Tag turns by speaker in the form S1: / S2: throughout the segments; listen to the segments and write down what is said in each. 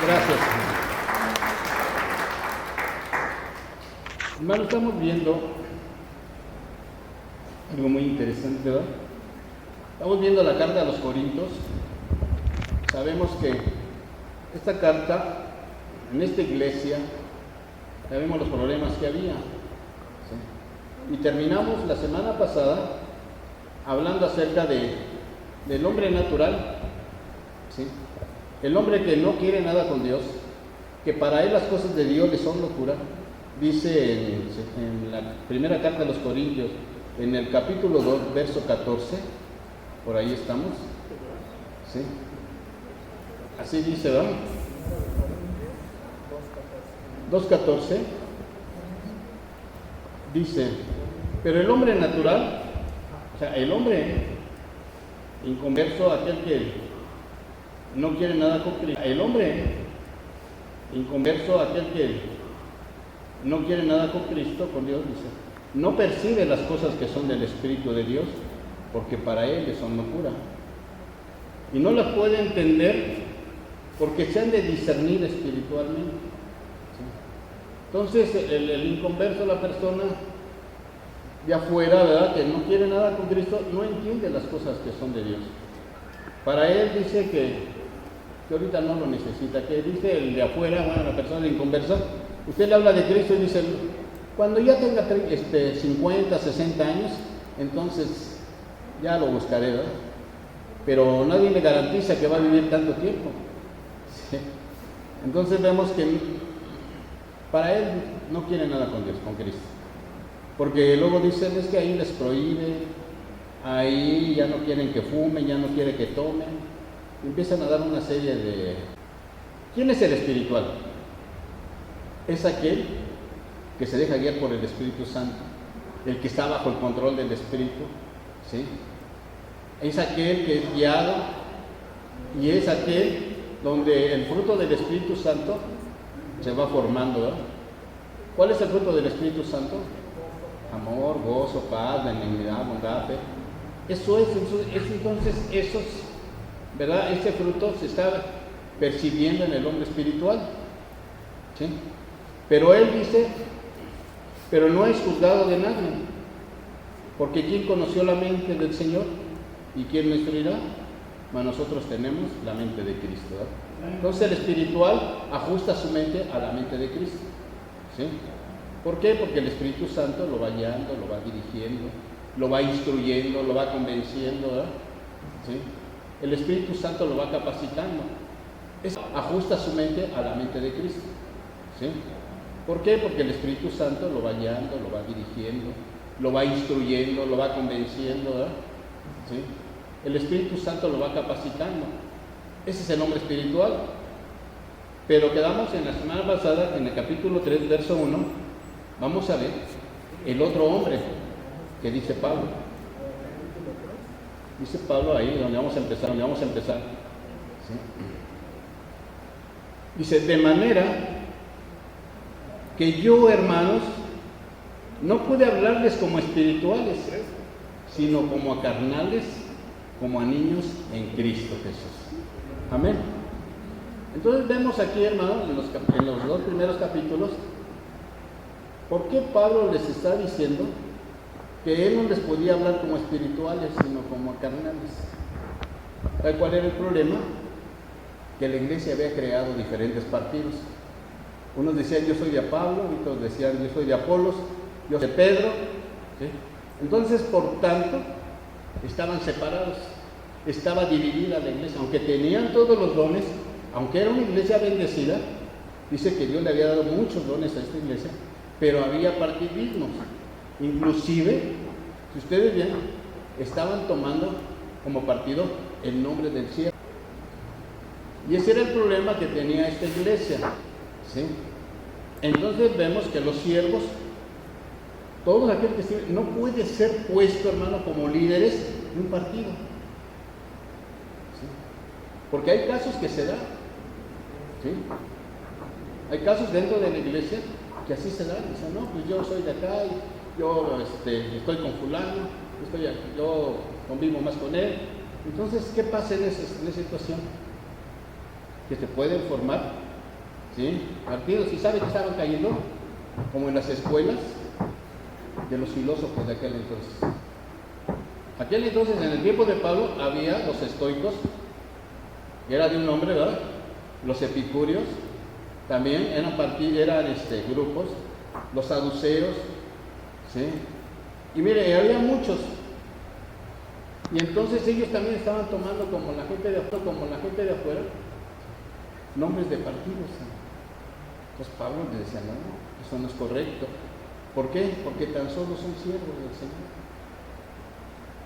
S1: Gracias. Hermano, estamos viendo algo muy interesante, ¿verdad? Estamos viendo la carta a los Corintios. Sabemos que esta carta, en esta iglesia, sabemos los problemas que había, ¿sí? Y terminamos la semana pasada hablando acerca del hombre natural, ¿sí? El hombre que no quiere nada con Dios, que para él las cosas de Dios le son locura. Dice en la primera carta a los Corintios, en el capítulo 2, verso 14, por ahí estamos, ¿sí? Así dice, ¿verdad? 2.14 dice: pero el hombre natural, o sea, el hombre inconverso, aquel que no quiere nada con Cristo, el hombre inconverso, aquel que no quiere nada con Cristo, con Dios, dice, no percibe las cosas que son del Espíritu de Dios, porque para él son locura, y no las puede entender porque se han de discernir espiritualmente, ¿sí? Entonces el inconverso, la persona de afuera, ¿verdad?, que no quiere nada con Cristo, no entiende las cosas que son de Dios. Para él dice que ahorita no lo necesita, que dice el de afuera, bueno, la persona inconversa, usted le habla de Cristo y dice, cuando ya tenga 50, 60 años, entonces ya lo buscaré, ¿verdad? Pero nadie le garantiza que va a vivir tanto tiempo, ¿sí? Entonces vemos que para él no quiere nada con Dios, con Cristo, porque luego dicen es que ahí les prohíbe, ahí ya no quieren que fumen, ya no quieren que tomen, empiezan a dar una serie de... ¿Quién es el espiritual? Es aquel que se deja guiar por el Espíritu Santo, el que está bajo el control del Espíritu, ¿sí? Es aquel que es guiado, y es aquel donde el fruto del Espíritu Santo se va formando, ¿verdad? ¿Cuál es el fruto del Espíritu Santo? Amor, gozo, paz, benignidad, bondad, fe. Eso es entonces esos, ¿verdad? Ese fruto se está percibiendo en el hombre espiritual, ¿sí? Pero él dice, pero no es juzgado de nadie, porque ¿quién conoció la mente del Señor? ¿Y quién lo instruirá? Bueno, nosotros tenemos la mente de Cristo, ¿verdad? Entonces el espiritual ajusta su mente a la mente de Cristo, ¿sí? ¿Por qué? Porque el Espíritu Santo lo va guiando, lo va dirigiendo, lo va instruyendo, lo va convenciendo, ¿verdad? ¿Sí? El Espíritu Santo lo va capacitando. Ajusta su mente a la mente de Cristo, ¿sí? ¿Por qué? Porque el Espíritu Santo lo va guiando, lo va dirigiendo, lo va instruyendo, lo va convenciendo, ¿verdad? ¿Sí? El Espíritu Santo lo va capacitando. Ese es el hombre espiritual. Pero quedamos en la semana pasada, en el capítulo 3, verso 1, vamos a ver el otro hombre que dice Pablo. Dice Pablo ahí, donde vamos a empezar, ¿sí? Dice, de manera que yo, hermanos, no pude hablarles como espirituales, sino como a carnales, como a niños en Cristo Jesús. Amén. Entonces vemos aquí, hermanos, en los dos primeros capítulos, ¿por qué Pablo les está diciendo que él no les podía hablar como espirituales, sino como a carnales? ¿Sabe cuál era el problema? Que la iglesia había creado diferentes partidos. Unos decían yo soy de Pablo, otros decían yo soy de Apolos, yo soy de Pedro, ¿sí? Entonces, por tanto, estaban separados, estaba dividida la iglesia, aunque tenían todos los dones, aunque era una iglesia bendecida. Dice que Dios le había dado muchos dones a esta iglesia, pero había partidismos. Inclusive, si ustedes ven, estaban tomando como partido el nombre del siervo. Y ese era el problema que tenía esta iglesia, ¿sí? Entonces vemos que los siervos, todos aquellos que sirven, no puede ser puesto, hermano, como líderes de un partido, ¿sí? Porque hay casos que se dan, ¿sí? Hay casos dentro de la iglesia que así se dan. Dicen, no, pues yo soy de acá, y yo estoy con fulano, yo convivo más con él. Entonces, ¿qué pasa en esa situación? Que se pueden formar ¿sí? Partidos, ¿y sabe que estaban cayendo? Como en las escuelas de los filósofos de aquel entonces. Aquel entonces, en el tiempo de Pablo, había los estoicos, que era de un nombre, ¿verdad? Los epicúreos, también eran grupos, los saduceos, ¿sí? Y mire, había muchos. Y entonces ellos también estaban tomando, como la gente de afuera, nombres de partidos. Entonces Pablo le decía, no, eso no es correcto. ¿Por qué? Porque tan solo son siervos del Señor.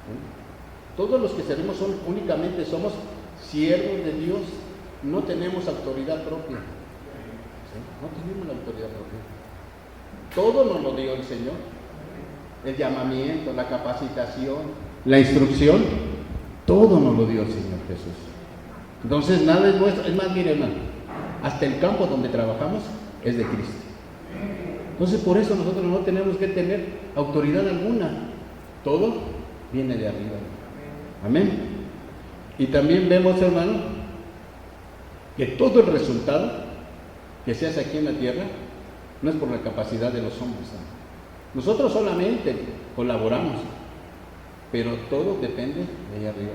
S1: ¿Sí? Todos los que servimos únicamente somos siervos de Dios, no tenemos autoridad propia. ¿Sí? No tenemos la autoridad propia. Todo nos lo dio el Señor. El llamamiento, la capacitación, la instrucción, todo nos lo dio el Señor Jesús. Entonces nada es nuestro. Es más, mire, hermano, hasta el campo donde trabajamos es de Cristo. Entonces por eso nosotros no tenemos que tener autoridad alguna. Todo viene de arriba. Amén. Y también vemos, hermano, que todo el resultado que se hace aquí en la tierra no es por la capacidad de los hombres. Nosotros solamente colaboramos, pero todo depende de ahí arriba.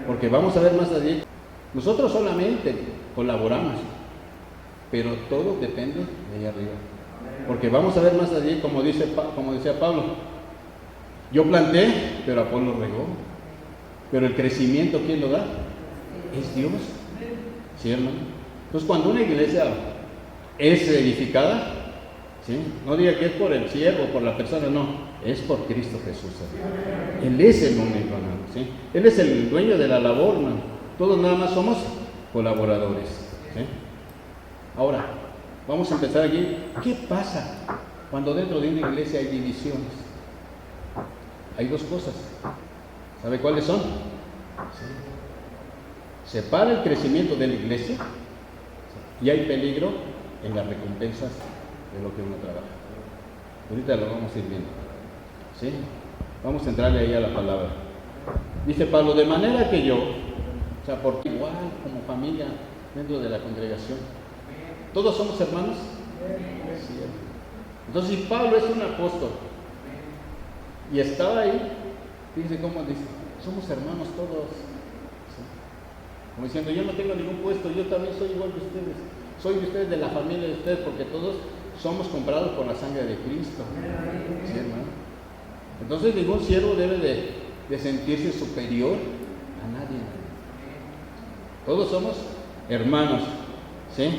S1: Porque vamos a ver más adelante, nosotros solamente colaboramos, pero todo depende de ahí arriba. Porque vamos a ver más adelante, como decía Pablo, yo planté, pero Apolo regó. Pero el crecimiento, ¿quién lo da? Es Dios. ¿Sí, hermano? Entonces, cuando una iglesia es edificada, ¿sí? No diga que es por el siervo, por la persona, no, es por Cristo Jesús, hermano. Él es el único, hermano, ¿sí? Él es el dueño de la labor, hermano. Todos nada más somos colaboradores, ¿sí? Ahora, vamos a empezar aquí. ¿Qué pasa cuando dentro de una iglesia hay divisiones? Hay dos cosas. ¿Sabe cuáles son? ¿Sí? Separa el crecimiento de la iglesia y hay peligro en las recompensas de lo que uno trabaja. Ahorita lo vamos a ir viendo. ¿Sí? Vamos a entrarle ahí a la palabra. Dice Pablo, de manera que yo, o sea, porque igual como familia dentro de la congregación, ¿todos somos hermanos? Sí. Entonces, si Pablo es un apóstol y estaba ahí, fíjense cómo dice, somos hermanos todos. ¿Sí? Como diciendo, yo no tengo ningún puesto, yo también soy igual que ustedes. Soy de ustedes, de la familia de ustedes, porque todos somos comprados por la sangre de Cristo. ¿Sí, hermano? Entonces ningún siervo debe de sentirse superior a nadie. Todos somos hermanos. ¿Sí?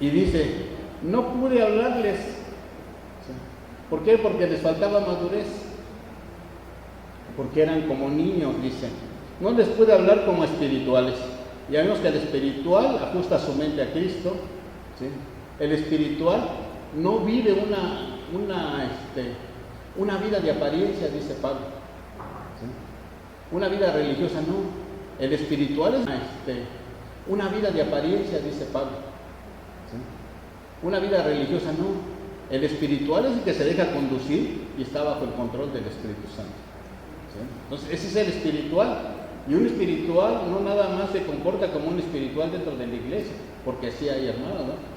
S1: Y dice, no pude hablarles. ¿Sí? ¿Por qué? Porque les faltaba madurez. Porque eran como niños, dice. No les pude hablar como espirituales. Ya vemos que el espiritual ajusta su mente a Cristo. ¿Sí? El espiritual no vive una vida de apariencia, dice Pablo. ¿Sí? Una vida religiosa, no. El espiritual es una vida de apariencia, dice Pablo. ¿Sí? Una vida religiosa, no. El espiritual es el que se deja conducir y está bajo el control del Espíritu Santo. ¿Sí? Entonces, ese es el espiritual. Y un espiritual no nada más se comporta como un espiritual dentro de la iglesia, porque así hay hermanos, ¿no?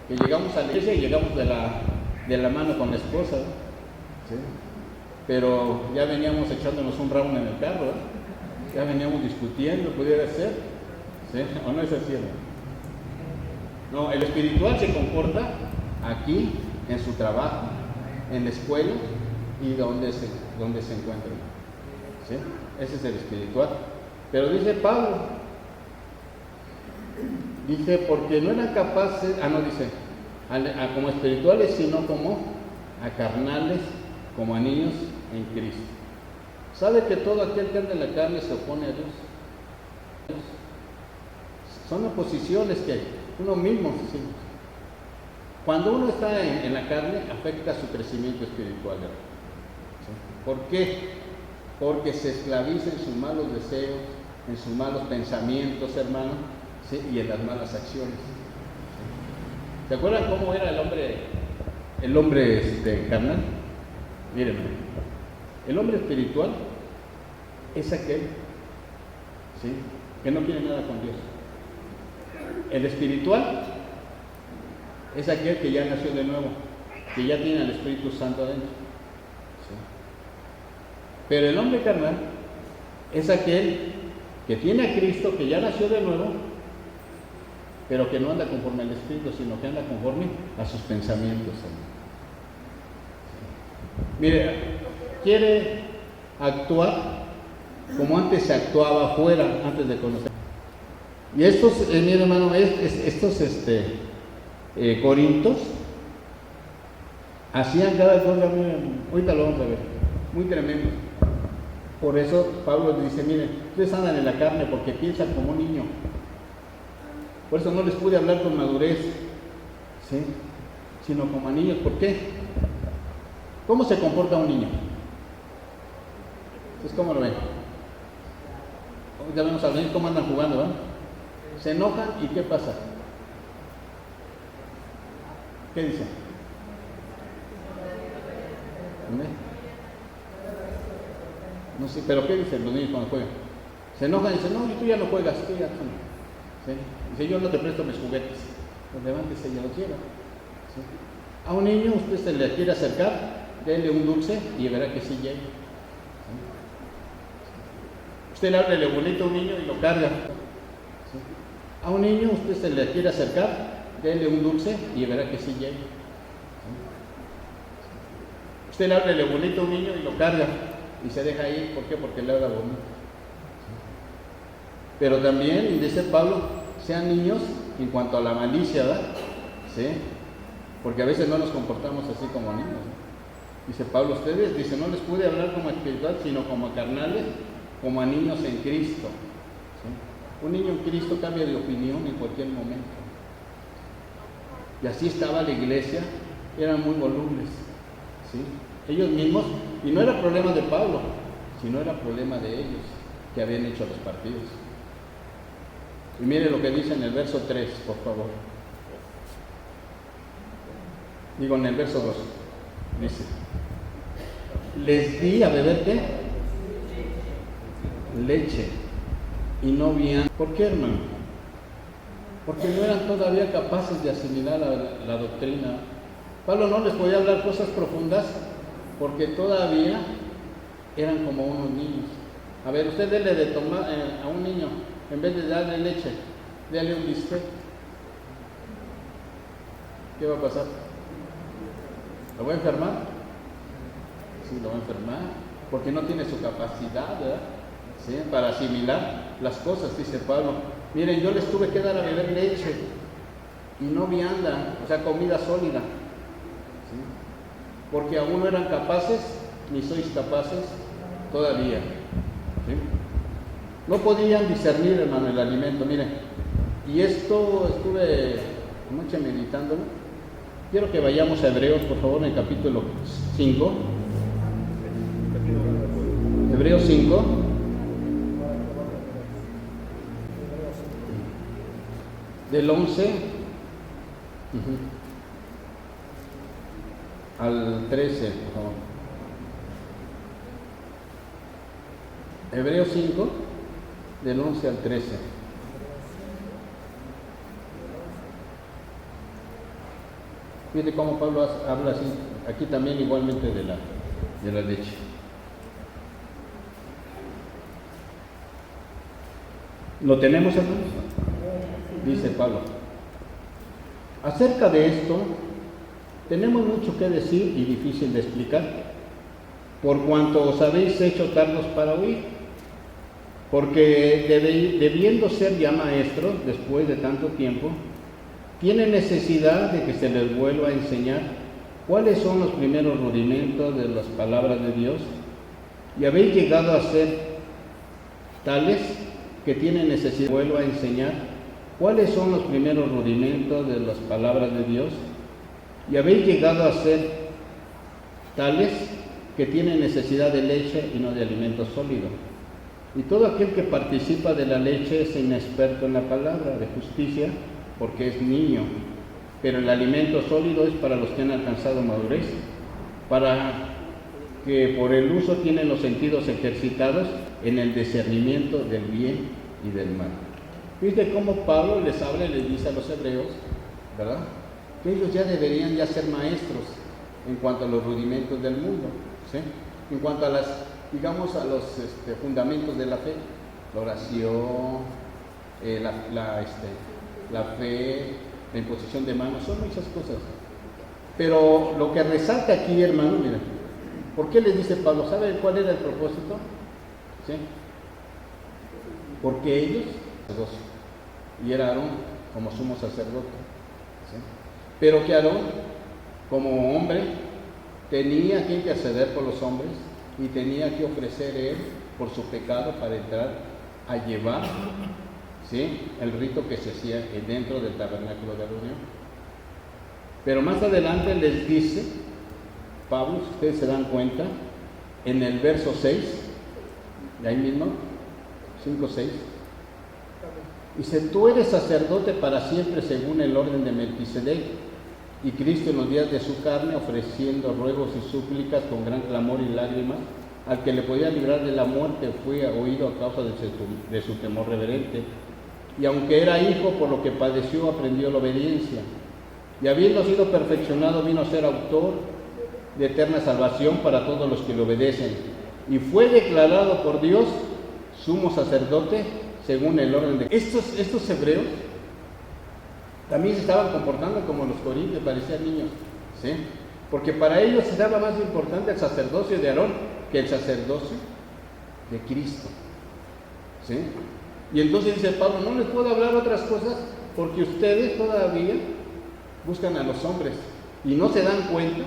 S1: Que llegamos a la iglesia y llegamos de la mano con la esposa, ¿no? ¿Sí? Pero ya veníamos echándonos un round en el carro, ¿no? Ya veníamos discutiendo, pudiera ser, ¿sí? ¿O no es así, no? No, el espiritual se comporta aquí, en su trabajo, en la escuela y donde se encuentra. ¿Sí? Ese es el espiritual. Pero dice Pablo, dice, porque no eran capaces, dice, como espirituales, sino como a carnales, como a niños en Cristo. ¿Sabe que todo aquel que anda en la carne se opone a Dios? Son oposiciones que uno mismo, ¿sí? Cuando uno está en la carne, afecta su crecimiento espiritual. ¿Sí? ¿Por qué? Porque se esclaviza en sus malos deseos, en sus malos pensamientos, hermano, ¿sí? Y en las malas acciones. ¿Sí? ¿Se acuerdan cómo era el hombre carnal? Miren, el hombre espiritual es aquel, ¿sí? Que no quiere nada con Dios. El espiritual es aquel que ya nació de nuevo, que ya tiene al Espíritu Santo adentro. ¿Sí? Pero el hombre carnal es aquel que tiene a Cristo, que ya nació de nuevo, pero que no anda conforme al Espíritu, sino que anda conforme a sus pensamientos. Mire, quiere actuar como antes se actuaba afuera, antes de conocer. Y estos, mire hermano, estos corintos hacían cada cosa, miren, ahorita lo vamos a ver, muy tremendo. Por eso Pablo dice, miren, ustedes andan en la carne porque piensan como un niño. Por eso no les pude hablar con madurez, ¿sí? Sino como a niños. ¿Por qué? ¿Cómo se comporta un niño? Entonces, ¿cómo lo ven? Ya vemos a ver cómo andan jugando, ¿verdad? Se enojan y ¿qué pasa? ¿Qué dicen? No sé, pero ¿qué dicen los niños cuando juegan? Se enojan y dicen, no, tú ya no juegas, tú ya no. ¿Sí? Dice, yo no te presto mis juguetes. Pues levántese y ya los lleva. ¿Sí? A un niño usted se le quiere acercar, déle un dulce y verá que sí llega. ¿Sí? Usted le habla bonito a un niño y lo carga. ¿Sí? A un niño usted se le quiere acercar, déle un dulce y verá que sí llega. ¿Sí? Usted le habla bonito a un niño y lo carga y se deja ir. ¿Por qué? Porque le habla bonito. Pero también, dice Pablo, sean niños en cuanto a la malicia, ¿verdad? ¿Sí? Porque a veces no nos comportamos así como niños, ¿no? Dice Pablo, ustedes, dice, no les pude hablar como espiritual, sino como carnales, como a niños en Cristo. ¿Sí? Un niño en Cristo cambia de opinión en cualquier momento. Y así estaba la iglesia, eran muy volubles. ¿Sí? Ellos mismos, y no era problema de Pablo, sino era problema de ellos, que habían hecho los partidos. Y mire lo que dice en el verso 3, por favor. Digo, en el verso 2. Dice, les di a beber ¿qué? Leche. Y no bien. ¿Por qué, hermano? Porque no eran todavía capaces de asimilar la doctrina. Pablo no les podía hablar cosas profundas porque todavía eran como unos niños. A ver, usted dele de tomar a un niño, en vez de darle leche, dale un bistec. ¿Qué va a pasar? ¿Lo va a enfermar? Sí, lo va a enfermar, porque no tiene su capacidad, ¿verdad? ¿Sí? Para asimilar las cosas, dice Pablo. Miren, yo les tuve que dar a beber leche y no vianda, o sea, comida sólida. ¿Sí? Porque aún no eran capaces, ni sois capaces todavía. ¿Sí? No podían discernir, hermano, el alimento. Miren, y esto estuve anoche meditándolo. Quiero que vayamos a Hebreos, por favor, en el capítulo 5. Hebreos 5. Del 11 al 13, por favor. Hebreos 5, del 11 al 13. Fíjate cómo Pablo habla así, aquí también igualmente de la leche. ¿Lo tenemos, hermanos? Dice Pablo. Acerca de esto, tenemos mucho que decir y difícil de explicar, por cuanto os habéis hecho tardos para oír, porque debiendo ser ya maestros después de tanto tiempo, tienen necesidad de que se les vuelva a enseñar cuáles son los primeros rudimentos de las palabras de Dios, y habéis llegado a ser tales que tienen necesidad de que vuelva a enseñar cuáles son los primeros rudimentos de las palabras de Dios, y habéis llegado a ser tales que tienen necesidad de leche y no de alimento sólido. Y todo aquel que participa de la leche es inexperto en la palabra de justicia, porque es niño, pero el alimento sólido es para los que han alcanzado madurez, para que por el uso tienen los sentidos ejercitados en el discernimiento del bien y del mal. Fíjate cómo Pablo les habla y les dice a los hebreos, ¿verdad? que ellos ya deberían ya ser maestros en cuanto a los rudimentos del mundo, ¿sí? En cuanto a las, digamos, a los fundamentos de la fe, la oración, la fe, la imposición de manos, son muchas cosas. Pero lo que resalta aquí, hermano, mira, ¿por qué le dice Pablo? ¿Sabe cuál era el propósito? ¿Sí? Porque ellos, y era Aarón como sumo sacerdote, ¿sí? Pero que Aarón, como hombre, tenía que interceder por los hombres y tenía que ofrecer él por su pecado para entrar a llevar, ¿sí?, el rito que se hacía dentro del tabernáculo de reunión. Pero más adelante les dice Pablo, si ustedes se dan cuenta, en el verso 6, de ahí mismo, 5-6, dice: tú eres sacerdote para siempre según el orden de Melquisedec, y Cristo en los días de su carne, ofreciendo ruegos y súplicas con gran clamor y lágrimas, al que le podía librar de la muerte, fue oído a causa de su temor reverente. Y aunque era hijo, por lo que padeció, aprendió la obediencia. Y habiendo sido perfeccionado, vino a ser autor de eterna salvación para todos los que le obedecen. Y fue declarado por Dios sumo sacerdote según el orden de... Estos hebreos también se estaban comportando como los corintios, parecían niños, ¿sí? Porque para ellos era más importante el sacerdocio de Aarón que el sacerdocio de Cristo, ¿sí? Y entonces dice Pablo: no les puedo hablar otras cosas porque ustedes todavía buscan a los hombres y no se dan cuenta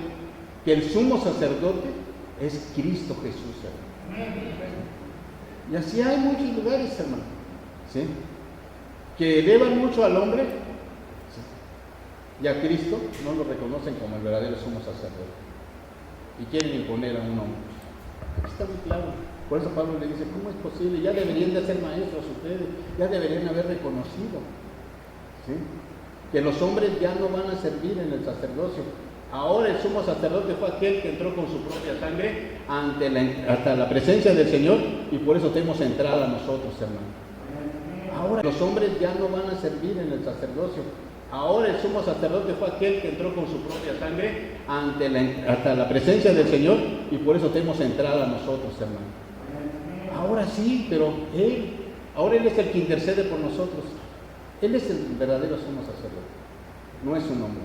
S1: que el sumo sacerdote es Cristo Jesús, hermano. Y así hay muchos lugares, hermano, ¿sí?, que elevan mucho al hombre, ¿sí?, y a Cristo no lo reconocen como el verdadero sumo sacerdote y quieren imponer a un hombre. Aquí está muy claro. Por eso Pablo le dice: ¿cómo es posible? Ya deberían de ser maestros ustedes, ya deberían haber reconocido, ¿sí?, que los hombres ya no van a servir en el sacerdocio. Ahora el sumo sacerdote fue aquel que entró con su propia sangre hasta la presencia del Señor, y por eso tenemos entrada nosotros, hermano. Ahora los hombres ya no van a servir en el sacerdocio. Ahora el sumo sacerdote fue aquel que entró con su propia sangre hasta la presencia del Señor, y por eso tenemos entrada nosotros, hermano. Ahora sí, pero ahora Él es el que intercede por nosotros. Él es el verdadero sumo sacerdote, no es un hombre.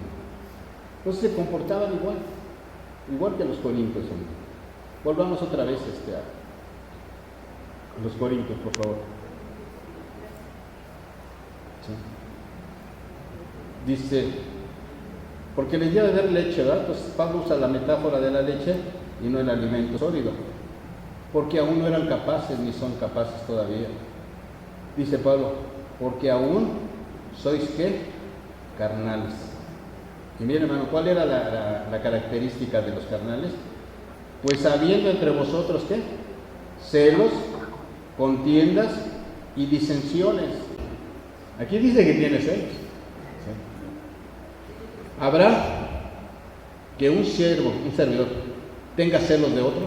S1: Entonces se comportaban igual que los corintios, hombre. Volvamos otra vez a los corintios, por favor. ¿Sí? Dice: porque les dio de dar leche, ¿verdad? Entonces Pablo usa la metáfora de la leche y no el alimento sólido, porque aún no eran capaces ni son capaces todavía. Dice Pablo: porque aún sois, ¿qué?, carnales. Y miren, hermano, ¿cuál era la característica de los carnales? Pues habiendo entre vosotros, ¿qué?, celos, contiendas y disensiones. Aquí dice que tiene celos, ¿sí? ¿Habrá que un servidor, tenga celos de otro?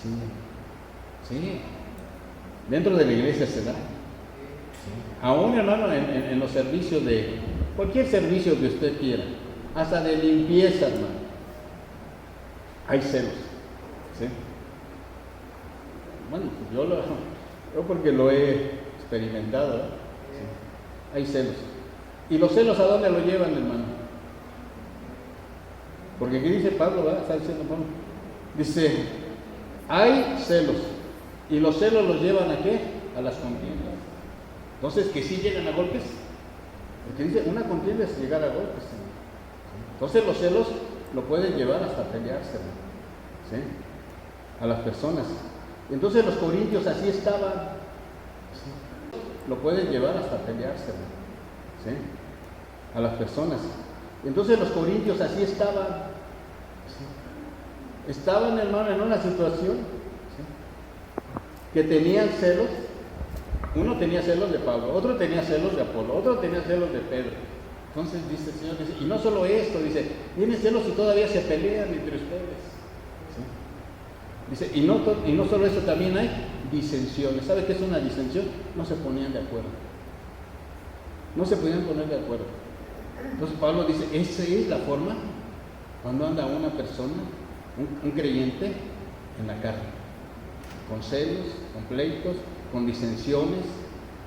S1: Sí, sí. Dentro de la iglesia se da. Aún, hermano, en los servicios de cualquier servicio que usted quiera, hasta de limpieza, hermano, hay celos, ¿sí? Bueno, yo porque lo he experimentado, ¿verdad? Sí. Hay celos. ¿Y los celos a dónde lo llevan, hermano? Porque aquí dice Pablo, ¿verdad? Está diciendo Pablo. Dice: hay celos. ¿Y los celos los llevan a qué? A las contiendas. Entonces, que sí llegan a golpes. Porque dice, una contienda es llegar a golpes. Entonces los celos lo pueden llevar hasta pelearse, ¿sí?, a las personas. Entonces los corintios así estaban, ¿sí?, lo pueden llevar hasta pelearse, ¿sí?, a las personas. Entonces los corintios así estaban, ¿sí?, estaban, hermano, en una situación, ¿sí?, que tenían celos. Uno tenía celos de Pablo, otro tenía celos de Apolo, otro tenía celos de Pedro. Entonces dice el Señor, y no solo esto, dice, tienen celos y todavía se pelean entre ustedes, ¿sí? Dice, y no solo eso, también hay disensiones. ¿Sabe qué es una disensión? No se ponían de acuerdo. No se podían poner de acuerdo. Entonces Pablo dice, esa es la forma cuando anda una persona, un creyente, en la carne, con celos, con pleitos, con disensiones,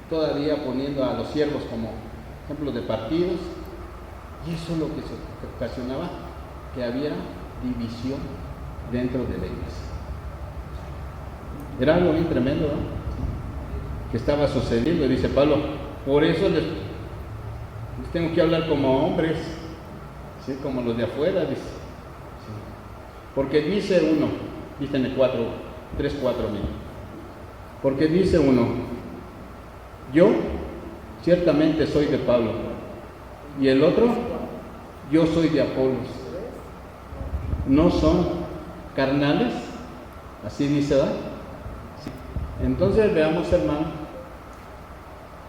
S1: todavía poniendo a los siervos como ejemplos de partidos, y eso es lo que se ocasionaba, que había división dentro de la iglesia. Era algo bien tremendo, ¿no?, que estaba sucediendo. Y dice Pablo, por eso les tengo que hablar como hombres, ¿sí?, como los de afuera, dice. ¿Sí? Porque dice uno, dice en el 3:4, mira, porque dice uno, yo ciertamente soy de Pablo, y el otro, yo soy de Apolos. ¿No son carnales? Así dice, ¿verdad? Sí. Entonces veamos, hermano,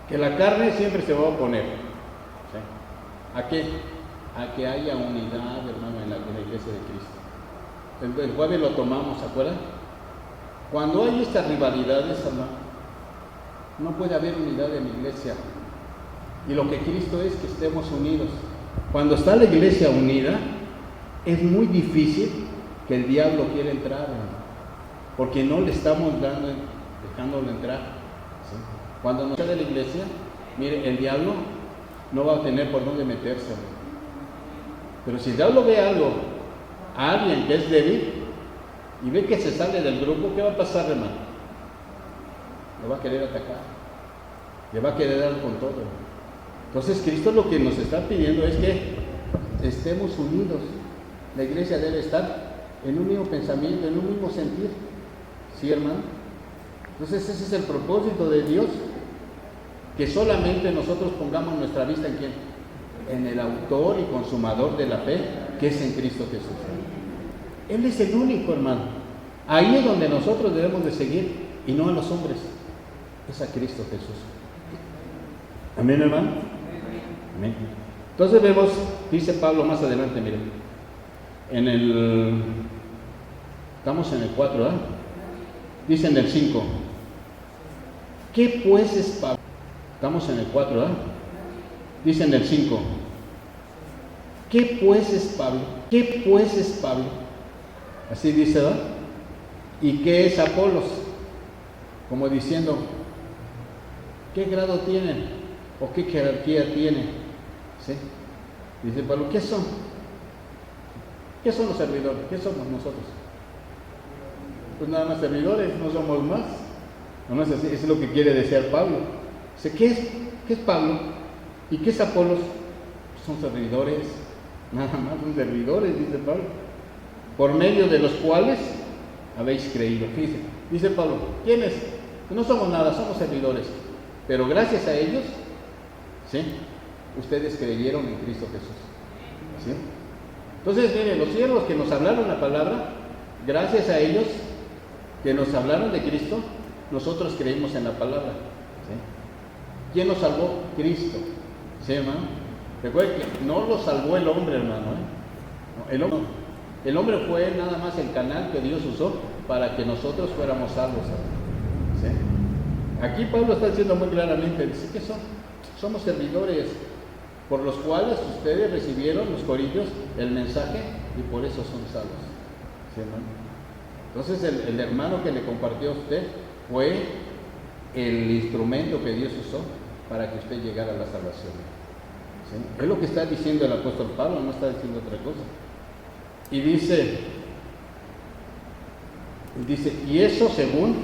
S1: que la carne siempre se va a oponer, ¿sí?, ¿a qué? A que haya unidad, hermano, en la iglesia de Cristo. El jueves lo tomamos, ¿se acuerdan? Cuando hay estas rivalidades, hermano, no puede haber unidad en la iglesia. Y lo que Cristo es que estemos unidos. Cuando está la iglesia unida, es muy difícil que el diablo quiera entrar, hermano, porque no le estamos dejándolo entrar, ¿sí? Cuando nos sale de la iglesia, mire, el diablo no va a tener por dónde meterse, hermano. Pero si el diablo ve algo, a alguien que es débil, y ve que se sale del grupo, ¿qué va a pasar, hermano? Lo va a querer atacar, le va a querer dar con todo, hermano. Entonces Cristo lo que nos está pidiendo es que estemos unidos. La iglesia debe estar en un mismo pensamiento, en un mismo sentir, ¿sí, hermano? Entonces ese es el propósito de Dios, que solamente nosotros pongamos nuestra vista en ¿quién? En el autor y consumador de la fe, que es en Cristo Jesús. Él es el único, hermano. Ahí es donde nosotros debemos de seguir, y no a los hombres, es a Cristo Jesús. Amén, hermano. Amén. Entonces vemos, dice Pablo más adelante, miren, estamos en el 4, ¿verdad? Dice en el 5, ¿qué pues es Pablo? Estamos en el 4, ¿verdad? Dice en el 5, ¿qué pues es Pablo? ¿Qué pues es Pablo? Así dice, ¿verdad? ¿Y qué es Apolos? Como diciendo, ¿qué grado tienen? ¿O qué jerarquía tienen? ¿Sí? Dice Pablo, ¿qué son? ¿Qué son los servidores? ¿Qué somos nosotros? Pues nada más servidores, no somos más. No es así, eso es lo que quiere decir Pablo. Dice, ¿qué es Pablo? ¿Y qué es Apolos? Son servidores, nada más son servidores, dice Pablo, por medio de los cuales habéis creído. Fíjense, dice Pablo, ¿quiénes? No somos nada, somos servidores, pero gracias a ellos, ¿sí?, ustedes creyeron en Cristo Jesús, ¿sí? Entonces, miren, los siervos que nos hablaron la palabra, gracias a ellos que nos hablaron de Cristo, nosotros creímos en la palabra, ¿sí? ¿Quién nos salvó? Cristo, ¿sí, hermano? Recuerden que no lo salvó el hombre, hermano, ¿eh? No, el hombre fue nada más el canal que Dios usó para que nosotros fuéramos salvos, ¿sí? Aquí Pablo está diciendo muy claramente, dice que somos servidores por los cuales ustedes recibieron, los corintios, el mensaje, y por eso son salvos, ¿sí, hermano? Entonces el hermano que le compartió a usted fue el instrumento que Dios usó para que usted llegara a la salvación, ¿sí? Es lo que está diciendo el apóstol Pablo, no está diciendo otra cosa. Y dice, y eso según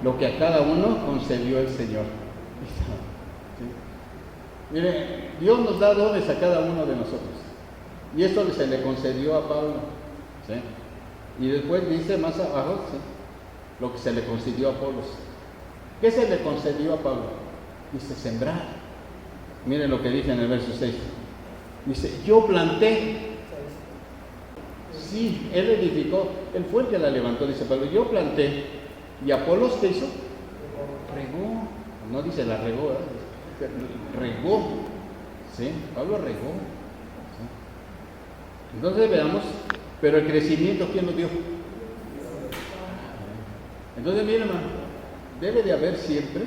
S1: lo que a cada uno concedió el Señor. ¿Sí? Mire, Dios nos da dones a cada uno de nosotros, y esto se le concedió a Pablo, ¿sí? Y después dice más abajo, ¿sí?, lo que se le concedió a Apolos. ¿Qué se le concedió a Pablo? Dice, sembrar. Miren lo que dice en el verso 6. Dice, yo planté. Sí, él edificó, él fue el que la levantó, dice Pablo, yo planté. ¿Y Apolos qué hizo? Regó. No dice la regó, ¿eh? Regó. ¿Sí? Pablo regó. ¿Sí? Entonces veamos, pero el crecimiento, ¿quién lo dio? Entonces, miren, hermano, debe de haber siempre,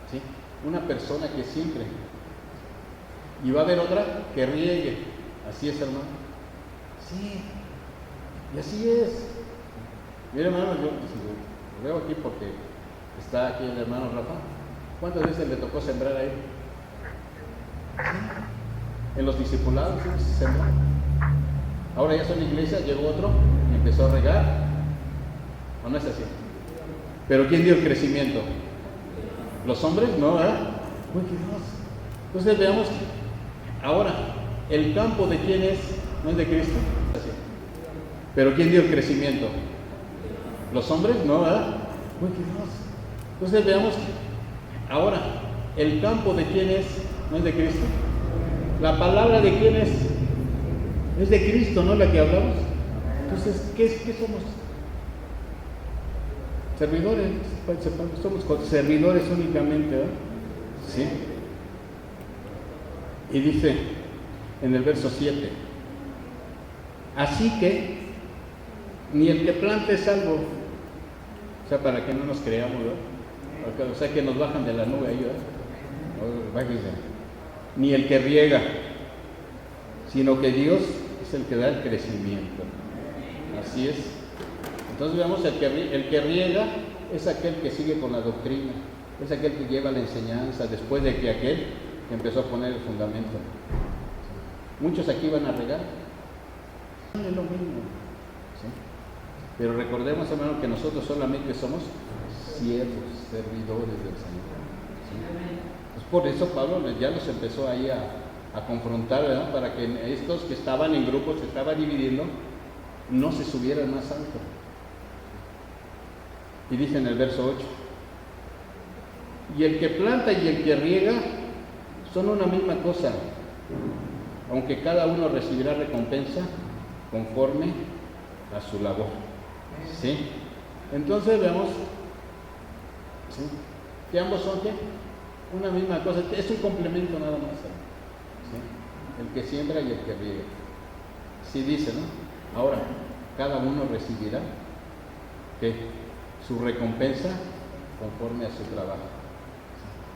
S1: ¿sí?, una persona que siempre Y va a haber otra que riegue. Así es, hermano. Sí, y así es. Mira, hermano, yo lo veo aquí porque está aquí el hermano Rafa. ¿Cuántas veces le tocó sembrar ahí? Sí. En los discipulados, ¿sí? Sembrar. Ahora ya son iglesias, llegó otro y empezó a regar. ¿O no es así? Pero ¿quién dio el crecimiento? ¿Los hombres? No, ¿verdad? Uy, qué Dios. Entonces veamos, ahora, ¿el campo de quién es? ¿No es de Cristo? Así. ¿Pero quién dio el crecimiento? ¿Los hombres? No, ¿verdad? Uy, qué Dios. Entonces veamos, ahora, ¿el campo de quién es? ¿No es de Cristo? ¿La palabra de quién es? Es de Cristo, ¿no? La que hablamos. Entonces, ¿qué somos? Servidores, somos servidores únicamente, ¿verdad? Sí. Y dice en el verso 7, así que ni el que plante es salvo, o sea, para que no nos creamos, ¿verdad? O sea, que nos bajan de la nube ahí, ¿verdad? Ni el que riega, sino que Dios es el que da el crecimiento. Así es. Entonces veamos, el que riega es aquel que sigue con la doctrina, es aquel que lleva la enseñanza después de que aquel que empezó a poner el fundamento. Muchos aquí van a regar, es lo mismo, ¿sí? Pero recordemos, hermano, que nosotros solamente somos siervos, servidores del Señor, ¿sí? Pues por eso Pablo ya los empezó ahí a confrontar, ¿verdad? Para que estos que estaban en grupos, se estaban dividiendo, no se subieran más alto. Y dice en el verso 8, y el que planta y el que riega son una misma cosa, aunque cada uno recibirá recompensa conforme a su labor. ¿Sí? Entonces vemos, ¿sí?, que ambos son ¿qué? Una misma cosa, es un complemento nada más, ¿sí? El que siembra y el que riega. Sí dice, ¿no? Ahora, cada uno recibirá ¿qué? Su recompensa conforme a su trabajo.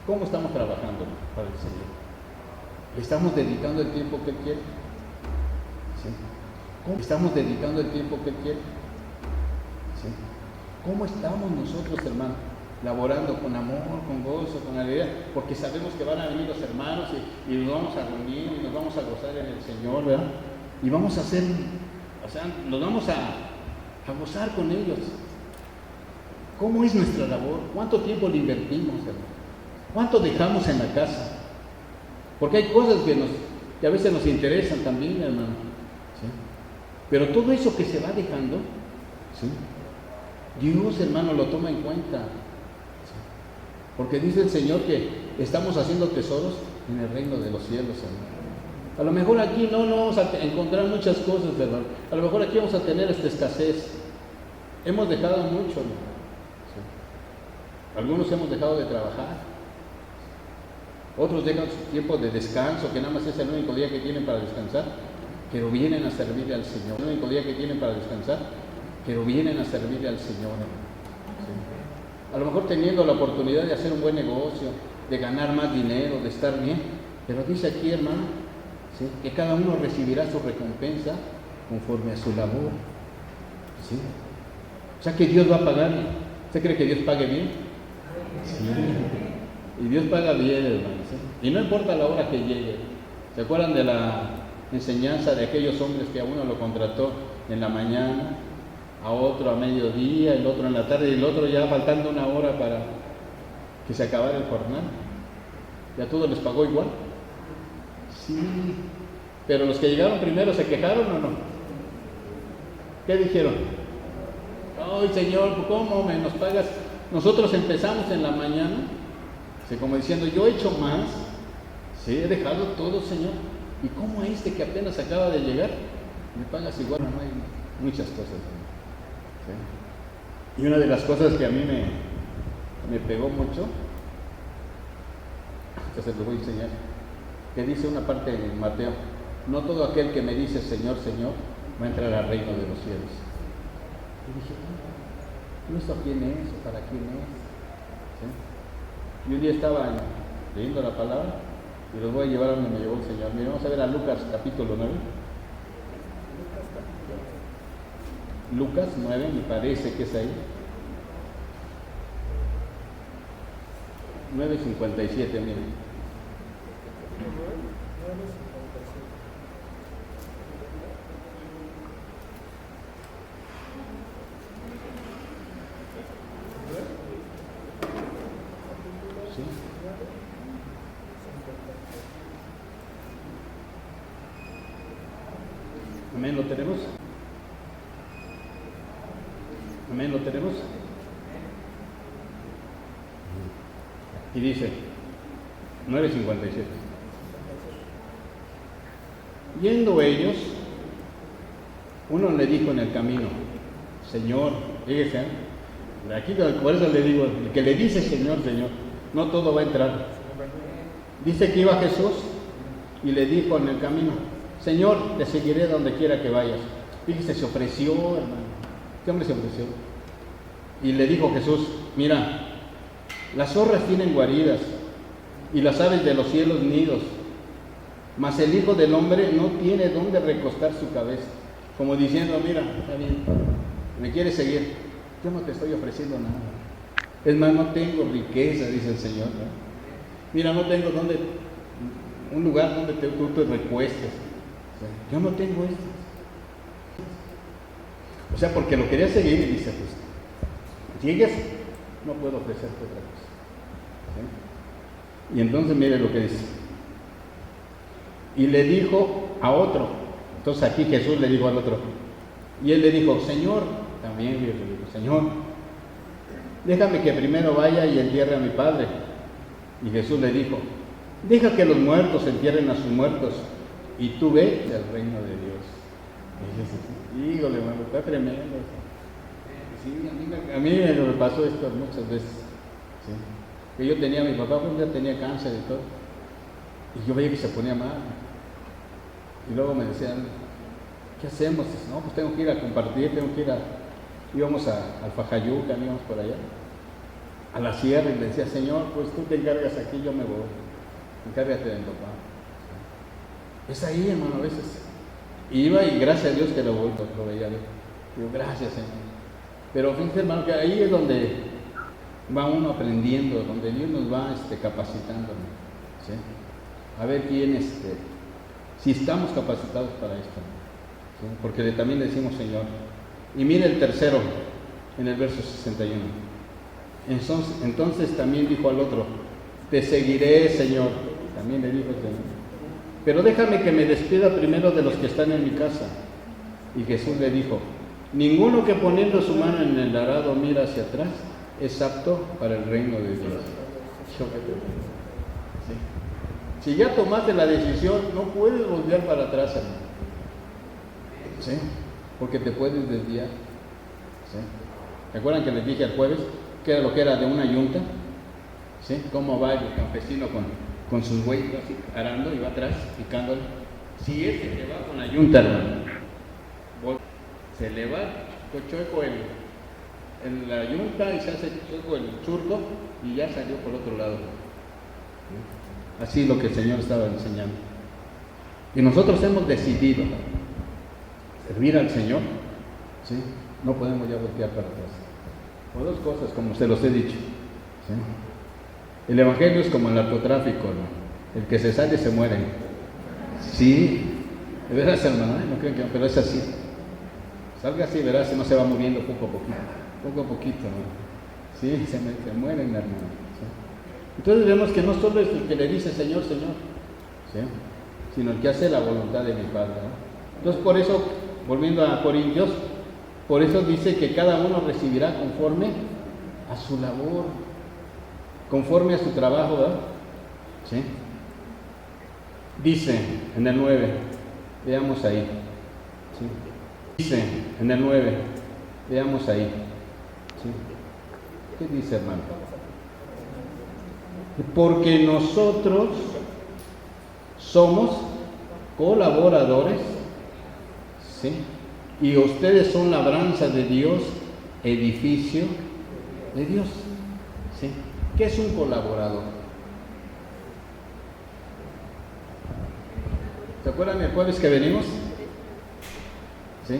S1: ¿Cómo estamos trabajando para el Señor? ¿Le estamos dedicando el tiempo que Él quiere? ¿Sí? ¿Cómo estamos dedicando el tiempo que Él quiere? ¿Sí? ¿Cómo estamos nosotros, hermanos? Laborando con amor, con gozo, con alegría, porque sabemos que van a venir los hermanos y nos vamos a reunir y nos vamos a gozar en el Señor, ¿verdad? Y vamos a hacer, o sea, nos vamos a gozar con ellos. ¿Cómo es nuestra labor? ¿Cuánto tiempo le invertimos, hermano? ¿Cuánto dejamos en la casa? Porque hay cosas que a veces nos interesan también, hermano, ¿sí? Pero todo eso que se va dejando, ¿sí?, Dios, hermano, lo toma en cuenta, ¿sí? Porque dice el Señor que estamos haciendo tesoros en el reino de los cielos, hermano. A lo mejor aquí no vamos a encontrar muchas cosas, hermano. A lo mejor aquí vamos a tener esta escasez. Hemos dejado mucho, hermano. Algunos hemos dejado de trabajar, otros dejan su tiempo de descanso, que nada más es el único día que tienen para descansar, pero vienen a servirle al Señor. El único día que tienen para descansar, pero vienen a servirle al Señor. ¿Sí? A lo mejor teniendo la oportunidad de hacer un buen negocio, de ganar más dinero, de estar bien, pero dice aquí, hermano, ¿sí?, que cada uno recibirá su recompensa conforme a su labor. ¿Sí? O sea que Dios va a pagar. ¿Usted cree que Dios pague bien? Sí. Y Dios paga bien, hermanos, ¿sí? Y no importa la hora que llegue. ¿Se acuerdan de la enseñanza de aquellos hombres que a uno lo contrató en la mañana, a otro a mediodía, el otro en la tarde y el otro ya faltando una hora para que se acabara el jornal? ¿Y a todos les pagó igual? Sí. Pero los que llegaron primero, ¿se quejaron o no? ¿Qué dijeron? ¡Ay, Señor, cómo me nos pagas! Nosotros empezamos en la mañana, ¿sí?, como diciendo, yo he hecho más, ¿sí?, he dejado todo, Señor, y cómo este que apenas acaba de llegar, me pagas igual. No hay muchas cosas, ¿sí? Y una de las cosas que a mí me pegó mucho, que se lo voy a enseñar, que dice una parte en Mateo: no todo aquel que me dice Señor, Señor, va a entrar al reino de los cielos. Y dije, ¿no esto quién es o para quién es? ¿Sí? Y un día estaba leyendo la palabra Y los voy a llevar a donde me llevó el Señor. Mire, vamos a ver a Lucas capítulo 9. Lucas 9, me parece que es ahí. 9:57, miren. ¿Sí? Amén, ¿lo tenemos? Amén, ¿lo tenemos? Y dice, 9:57. Yendo ellos, uno le dijo en el camino, Señor, fíjese, aquí por eso le digo, el que le dice Señor, Señor, no todo va a entrar. Dice que iba Jesús y le dijo en el camino, Señor, te seguiré donde quiera que vayas. Fíjese, se ofreció, hermano. ¿Qué hombre se ofreció? Y le dijo Jesús, mira, las zorras tienen guaridas y las aves de los cielos nidos, mas el Hijo del Hombre no tiene dónde recostar su cabeza. Como diciendo, mira, está bien, me quieres seguir, yo no te estoy ofreciendo nada. Es más, no tengo riqueza, dice el Señor, ¿no? Mira, no tengo un lugar donde tú te recuestes. Yo no tengo esto. O sea, porque lo quería seguir y dice, pues, llegues, no puedo ofrecerte otra cosa. ¿Sí? Y entonces mire lo que dice. Y le dijo a otro. Entonces aquí Jesús le dijo al otro. Y él le dijo, Señor, también le dijo, Señor, déjame que primero vaya y entierre a mi padre. Y Jesús le dijo, deja que los muertos entierren a sus muertos, y tú vete al reino de Dios. Y dice, híjole, hermano, está tremendo. Sí, a mí me pasó esto muchas veces. ¿Sí? Que yo tenía, mi papá pues ya tenía cáncer y todo, y yo veía que se ponía mal. Y luego me decían, ¿qué hacemos? No, pues tengo que ir a compartir, íbamos al Fajayuca, íbamos por allá, a la sierra, y le decía, Señor, pues tú te encargas aquí, yo me voy, encárgate de mi papá. Es ahí, hermano, a veces. Iba y gracias a Dios que lo veía. Digo, gracias, Señor. Pero fíjense, hermano, que ahí es donde va uno aprendiendo, donde Dios nos va capacitando, ¿sí? A ver quién, si estamos capacitados para esto, ¿sí? Porque también le decimos Señor. Y mire el tercero, en el verso 61. Entonces también dijo al otro, te seguiré, Señor. También le dijo el Señor. Pero déjame que me despida primero de los que están en mi casa. Y Jesús le dijo, ninguno que poniendo su mano en el arado mira hacia atrás es apto para el reino de Dios. ¿Sí? Si ya tomaste la decisión, no puedes volver para atrás, hermano. ¿Sí? Porque te puedes desviar. ¿Sí? ¿Se acuerdan que les dije el jueves que era lo que era de una yunta? ¿Sí? ¿Cómo va el campesino con sus bueyes así, arando y va atrás, picándole? Si ese que va con la yunta, hermano, se le va chueco en la yunta y se hace chueco el surco y ya salió por otro lado. Así es lo que el Señor estaba enseñando. Y nosotros hemos decidido servir al Señor, ¿sí? No podemos ya voltear para atrás. Por dos cosas, como se los he dicho, ¿sí? El Evangelio es como el narcotráfico, ¿no? El que se sale se muere. Sí, de veras, hermano, no creen que no, pero es así. Salga así, verás, no se va muriendo poco a poquito, ¿no? Sí, se mueren, hermano. ¿Sí? Entonces vemos que no solo es el que le dice Señor, Señor, ¿sí? Sino el que hace la voluntad de mi Padre, ¿no? Entonces por eso, volviendo a Corintios, por eso dice que cada uno recibirá conforme a su labor, conforme a su trabajo, ¿verdad? ¿Sí? Dice en el 9, veamos ahí. ¿Sí? Dice en el 9, veamos ahí. ¿Sí? ¿Qué dice, hermano? Porque nosotros somos colaboradores, ¿sí? Y ustedes son labranza de Dios, edificio de Dios, ¿sí? ¿Qué es un colaborador? ¿Se acuerdan el jueves que venimos? ¿Sí?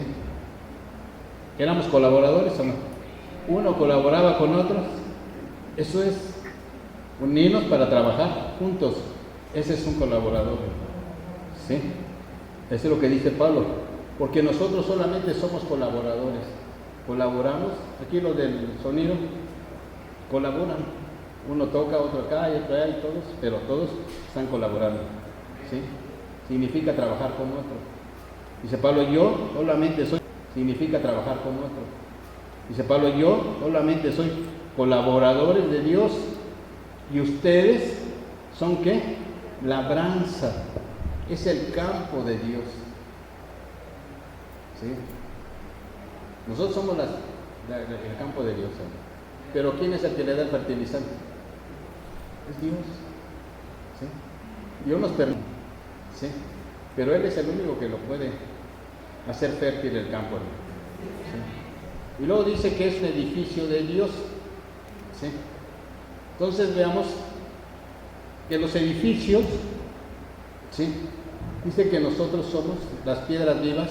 S1: Éramos colaboradores o no. Uno colaboraba con otros. Eso es unirnos para trabajar juntos. Ese es un colaborador. ¿Sí? Eso es lo que dice Pablo. Porque nosotros solamente somos colaboradores. Colaboramos. Aquí los del sonido colaboran. Uno toca, otro acá y otro allá y todos, pero todos están colaborando. ¿Sí? Significa trabajar con otro. Dice Pablo, yo solamente soy, significa trabajar con otro. Dice Pablo, yo solamente soy colaboradores de Dios y ustedes son ¿qué? Labranza. Es el campo de Dios. ¿Sí? Nosotros somos el campo de Dios. Pero ¿quién es el que le da el fertilizante? Es Dios. ¿Sí? Dios nos permite. ¿Sí? Pero Él es el único que lo puede hacer fértil el campo. ¿Sí? Y luego dice que es un edificio de Dios. ¿Sí? Entonces veamos que los edificios, ¿sí? Dice que nosotros somos las piedras vivas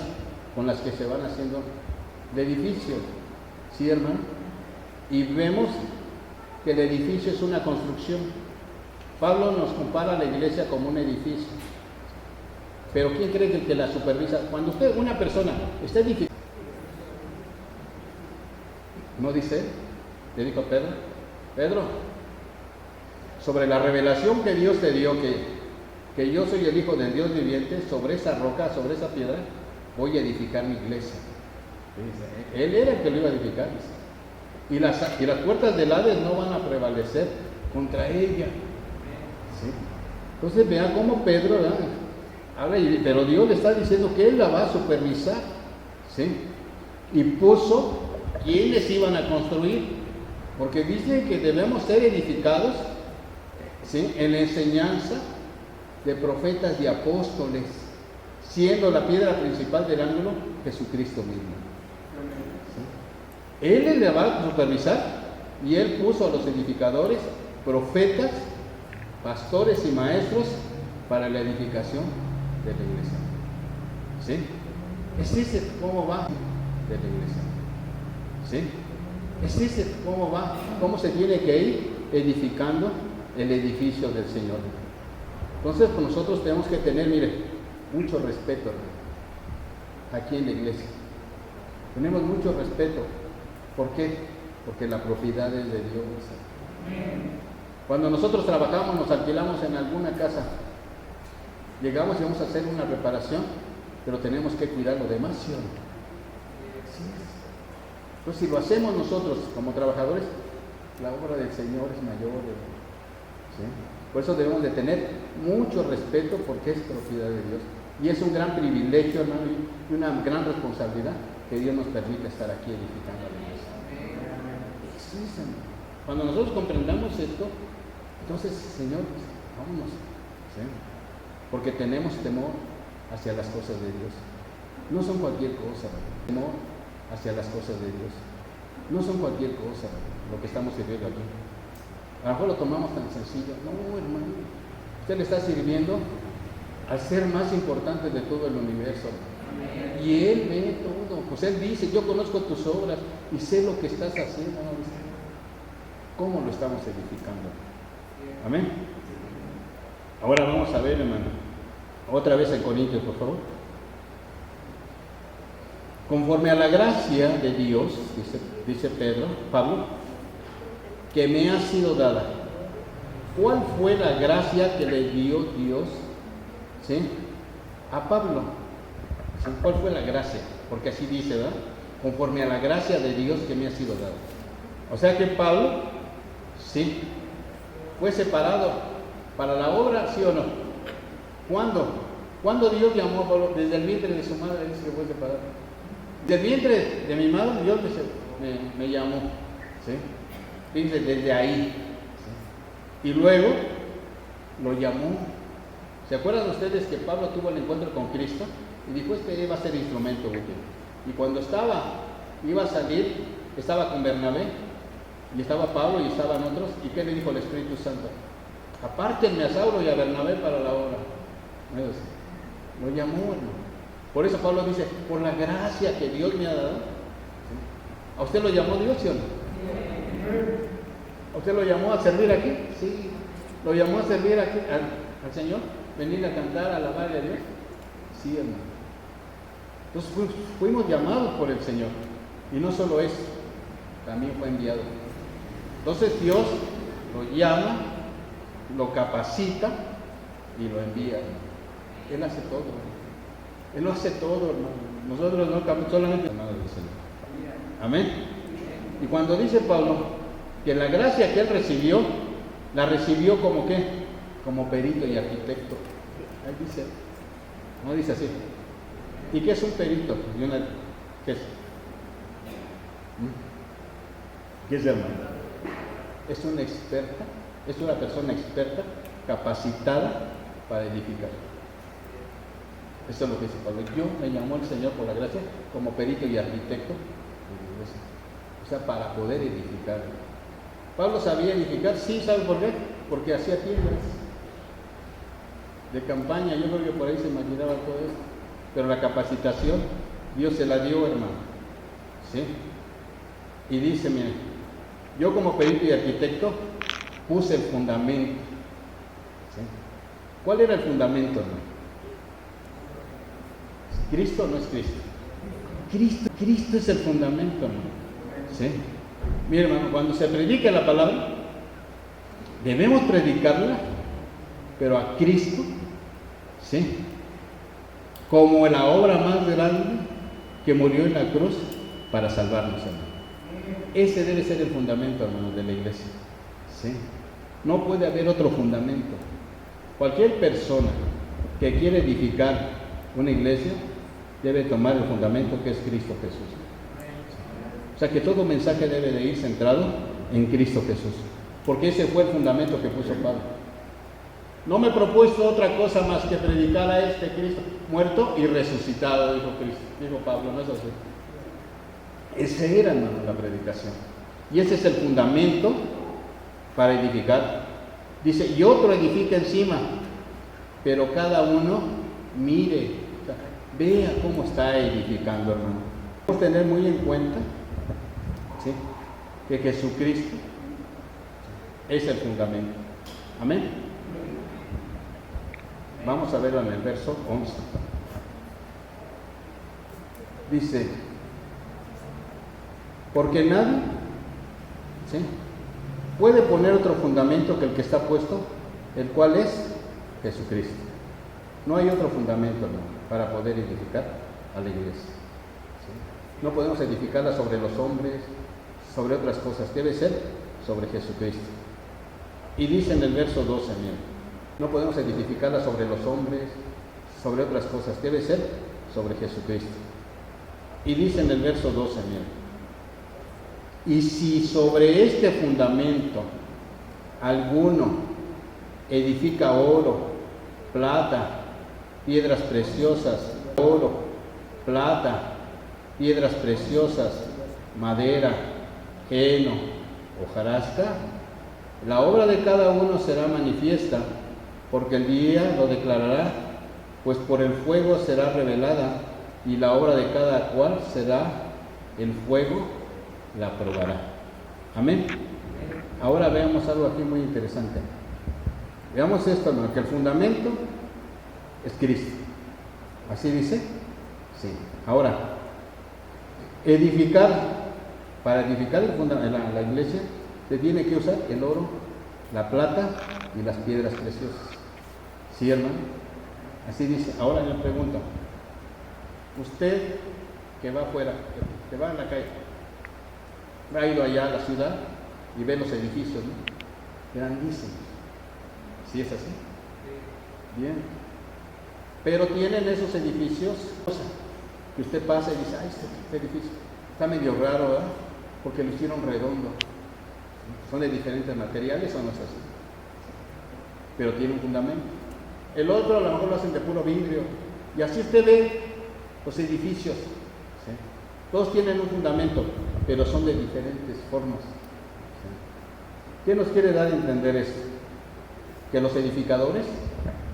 S1: con las que se van haciendo de edificio. ¿Sí, hermano? Y vemos que el edificio es una construcción. Pablo nos compara a la iglesia como un edificio. Pero ¿quién cree que el que la supervisa? Cuando una persona está edificando, ¿no dice? Le dijo a Pedro, Pedro, sobre la revelación que Dios te dio, que yo soy el Hijo del Dios viviente, sobre esa roca, sobre esa piedra, voy a edificar mi iglesia. Él era el que lo iba a edificar. Y las puertas del Hades no van a prevalecer contra ella. ¿Sí? Entonces vean cómo Pedro habla, pero Dios le está diciendo que Él la va a supervisar. ¿Sí? Y puso quiénes iban a construir, porque dice que debemos ser edificados, ¿sí?, en la enseñanza de profetas y apóstoles, siendo la piedra principal del ángulo Jesucristo mismo. ¿Sí? Él le va a supervisar y Él puso a los edificadores, profetas, pastores y maestros para la edificación de la iglesia. ¿Sí? Es ese cómo va de la iglesia. ¿Sí? Es ese cómo va, cómo se tiene que ir edificando el edificio del Señor. Entonces, pues nosotros tenemos que tener, mire, mucho respeto aquí en la iglesia. Tenemos mucho respeto. ¿Por qué? Porque la propiedad es de Dios. Cuando nosotros trabajamos, nos alquilamos en alguna casa, llegamos y vamos a hacer una reparación, pero tenemos que cuidarlo demasiado. ¿Sí? Entonces, si lo hacemos nosotros como trabajadores, la obra del Señor es mayor. ¿Sí? Por eso debemos de tener mucho respeto, porque es propiedad de Dios. Y es un gran privilegio, hermano, y una gran responsabilidad que Dios nos permite estar aquí edificando la iglesia. Sí, Señor. Cuando nosotros comprendamos esto, entonces, Señor, vámonos. ¿Sí? Porque tenemos temor hacia las cosas de Dios. No son cualquier cosa, temor hacia las cosas de Dios. No son cualquier cosa lo que estamos sirviendo aquí. A lo mejor lo tomamos tan sencillo. No, hermano. Usted le está sirviendo al ser más importante de todo el universo. Y Él ve todo. Pues Él dice, yo conozco tus obras y sé lo que estás haciendo. ¿Cómo lo estamos edificando? Amén. Ahora vamos a ver, hermano. Otra vez en Corintios, por favor. Conforme a la gracia de Dios, dice Pablo, que me ha sido dada. ¿Cuál fue la gracia que le dio Dios, ¿sí?, a Pablo? ¿Sí? ¿Cuál fue la gracia? Porque así dice, ¿verdad? Conforme a la gracia de Dios que me ha sido dada. O sea que Pablo, sí, fue separado para la obra, ¿sí o no? ¿Cuándo? ¿Cuándo Dios llamó a Pablo? Desde el vientre de su madre dice que fue separado. Desde el vientre de mi madre Dios me llamó, ¿sí? Dice, desde ahí. ¿Sí? Y luego lo llamó. ¿Se acuerdan ustedes que Pablo tuvo el encuentro con Cristo? Y dijo, este va a ser instrumento útil. Y cuando iba a salir, estaba con Bernabé, y estaba Pablo y estaban otros. ¿Y qué le dijo el Espíritu Santo? Apártenme a Saulo y a Bernabé para la obra. Lo llamó, hermano. Por eso Pablo dice, por la gracia que Dios me ha dado. ¿A usted lo llamó Dios, sí o no? ¿A usted lo llamó a servir aquí? Sí. ¿Lo llamó a servir aquí al Señor? ¿Venir a cantar, a alabarle a Dios? Sí, hermano. Entonces fuimos llamados por el Señor. Y no solo eso, también fue enviado. Entonces Dios lo llama, lo capacita y lo envía, hermano. Él hace todo, hermano. Él lo hace todo, hermano. Nosotros no, solamente hermano del Señor. Amén. Y cuando dice Pablo que la gracia que él recibió, la recibió como ¿qué? Como perito y arquitecto. Ahí dice, no dice así. ¿Y qué es un perito? ¿Qué es? ¿Qué es, hermano? Es una experta, es una persona experta, capacitada para edificar. Eso es lo que dice Pablo. Yo me llamó el Señor por la gracia como perito y arquitecto, o sea, para poder edificar. Pablo sabía edificar, sí, ¿sabe por qué? Porque hacía tiendas de campaña. Yo creo que por ahí se imaginaba todo esto. Pero la capacitación Dios se la dio, hermano. ¿Sí? Y dice, mire, yo como perito y arquitecto puse el fundamento. ¿Sí? ¿Cuál era el fundamento, hermano? ¿Cristo o no es Cristo? Cristo es el fundamento, hermano. ¿Sí? Mire, hermano, cuando se predica la palabra, debemos predicarla, pero a Cristo, ¿sí? Como la obra más grande que murió en la cruz para salvarnos, hermano. Ese debe ser el fundamento, hermano, de la iglesia. ¿Sí? No puede haber otro fundamento. Cualquier persona que quiere edificar una iglesia debe tomar el fundamento que es Cristo Jesús. O sea que todo mensaje debe de ir centrado en Cristo Jesús, porque ese fue el fundamento que puso Pablo. No me he propuesto otra cosa más que predicar a este Cristo muerto y resucitado, dijo Pablo, no es así. Ese era, hermano, la predicación. Y ese es el fundamento para edificar. Dice, y otro edifica encima, pero cada uno mire, o sea, vea cómo está edificando, hermano. Debemos tener muy en cuenta, ¿sí?, que Jesucristo es el fundamento. Amén. Vamos a verlo en el verso 11. Dice, porque nadie, ¿sí?, puede poner otro fundamento que el que está puesto, el cual es Jesucristo. No hay otro fundamento, hermano, para poder edificar a la iglesia. ¿Sí? No podemos edificarla sobre los hombres, sobre otras cosas. Debe ser sobre Jesucristo. Y dice en el verso 12, miren, no podemos edificarla sobre los hombres, sobre otras cosas. Debe ser sobre Jesucristo. Y dice en el verso 12, miren, y si sobre este fundamento alguno edifica oro, plata, piedras preciosas, oro, plata, piedras preciosas, madera, heno, hojarasca, la obra de cada uno será manifiesta, porque el día lo declarará, pues por el fuego será revelada, y la obra de cada cual será el fuego la probará. Amén. Ahora veamos algo aquí muy interesante. Veamos esto, hermano, que el fundamento es Cristo. ¿Así dice? Sí. Ahora, para edificar la iglesia, se tiene que usar el oro, la plata y las piedras preciosas. ¿Sí, hermano? Así dice. Ahora le pregunto, usted que va afuera, que va en la calle, ha ido allá a la ciudad y ve los edificios, ¿no?, grandísimos. ¿Sí es así? Bien. Pero tienen esos edificios, que usted pasa y dice, ay, este edificio está medio raro, ¿verdad?, porque lo hicieron redondo. Son de diferentes materiales o no es así, pero tiene un fundamento. El otro a lo mejor lo hacen de puro vidrio, y así usted ve los edificios, ¿sí?, todos tienen un fundamento, pero son de diferentes formas. ¿Sí? ¿Qué nos quiere dar a entender esto? Que los edificadores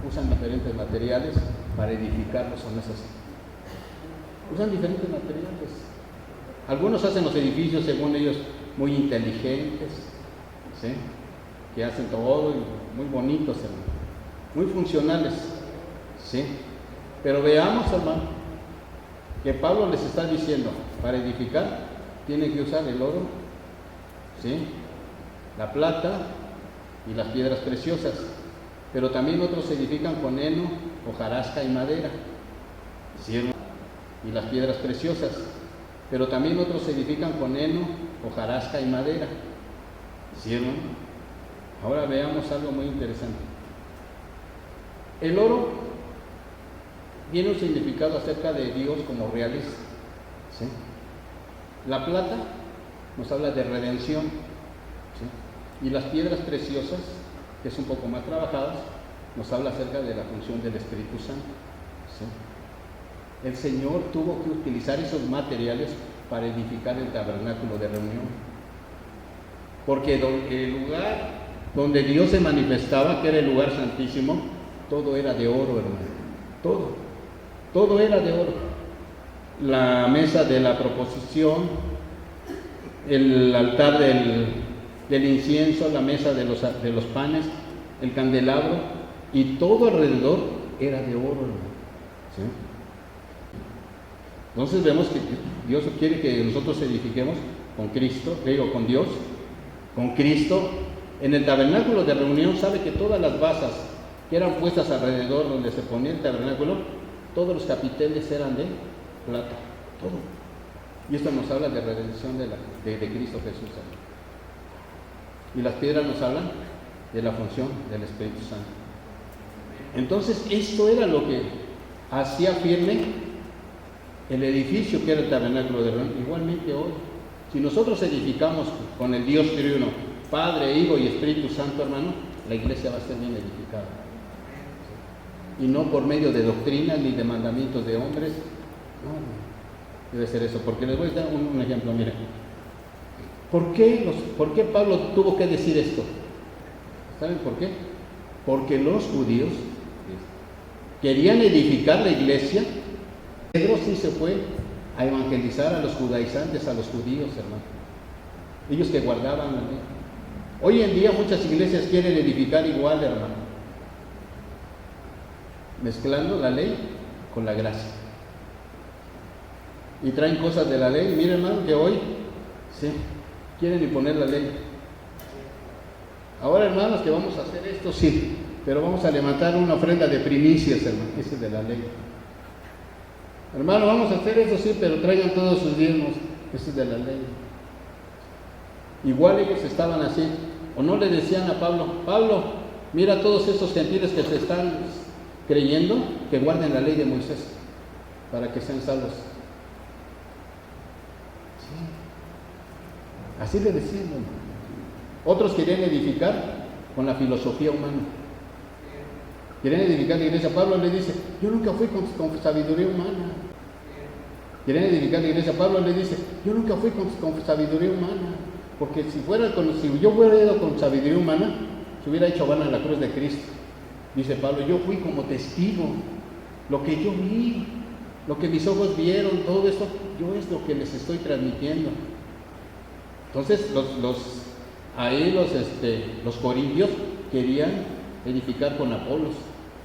S1: usan diferentes materiales para edificarlos, ¿o no es así? Usan diferentes materiales. Algunos hacen los edificios, según ellos, muy inteligentes, ¿sí? Que hacen todo y muy bonitos, hermano, muy funcionales, ¿sí? Pero veamos, hermano, que Pablo les está diciendo, para edificar tienen que usar el oro, ¿sí?, la plata y las piedras preciosas, pero también otros edifican con heno, hojarasca y madera, ¿sí, hermano? Y las piedras preciosas, pero también otros edifican con heno, hojarasca y madera, ¿sí, hermano? Ahora veamos algo muy interesante. El oro tiene un significado acerca de Dios como realeza, ¿sí? La plata nos habla de redención, ¿sí? Y las piedras preciosas, que es un poco más trabajadas, nos habla acerca de la función del Espíritu Santo, ¿sí? El Señor tuvo que utilizar esos materiales para edificar el tabernáculo de reunión, porque el lugar donde Dios se manifestaba, que era el lugar santísimo, todo era de oro, hermano, todo era de oro. La mesa de la proposición, el altar del incienso, la mesa de los panes, el candelabro, y todo alrededor era de oro, hermano, ¿sí? Entonces vemos que Dios quiere que nosotros edifiquemos con Cristo, con Dios, con Cristo. En el tabernáculo de reunión, sabe que todas las basas que eran puestas alrededor donde se ponía el tabernáculo, todos los capiteles eran de plata, todo. Y esto nos habla de redención de Cristo Jesús. Y las piedras nos hablan de la función del Espíritu Santo. Entonces, esto era lo que hacía firme el edificio que era el tabernáculo de reunión. Igualmente hoy, si nosotros edificamos con el Dios triuno, Padre, Hijo y Espíritu Santo, hermano, la iglesia va a ser bien edificada. Y no por medio de doctrinas ni de mandamientos de hombres. No, debe ser eso. Porque les voy a dar un ejemplo, miren. ¿Por qué Pablo tuvo que decir esto? ¿Saben por qué? Porque los judíos querían edificar la iglesia. Pedro sí se fue a evangelizar a los judaizantes, a los judíos, hermano. Ellos que guardaban la ley. Hoy en día muchas iglesias quieren edificar igual, hermano, mezclando la ley con la gracia. Y traen cosas de la ley. Miren, hermano, que hoy sí quieren imponer la ley. Ahora, hermanos, que vamos a hacer esto, sí, pero vamos a levantar una ofrenda de primicias, hermano. Ese es de la ley. Hermano, vamos a hacer eso, sí, pero traigan todos sus diezmos. Ese es de la ley. Igual ellos estaban así, o no le decían a Pablo, mira a todos estos gentiles que se están creyendo, que guarden la ley de Moisés para que sean salvos. Sí. Así le decían. Otros querían edificar con la filosofía humana. Querían edificar la iglesia. Pablo le dice, yo nunca fui con sabiduría humana. Querían edificar la iglesia. Pablo le dice, yo nunca fui con sabiduría humana. Porque si yo hubiera ido con sabiduría humana, se hubiera hecho vana en la cruz de Cristo. Dice Pablo, yo fui como testigo. Lo que yo vi, lo que mis ojos vieron, todo eso, yo es lo que les estoy transmitiendo. Entonces, los corintios querían edificar con Apolos,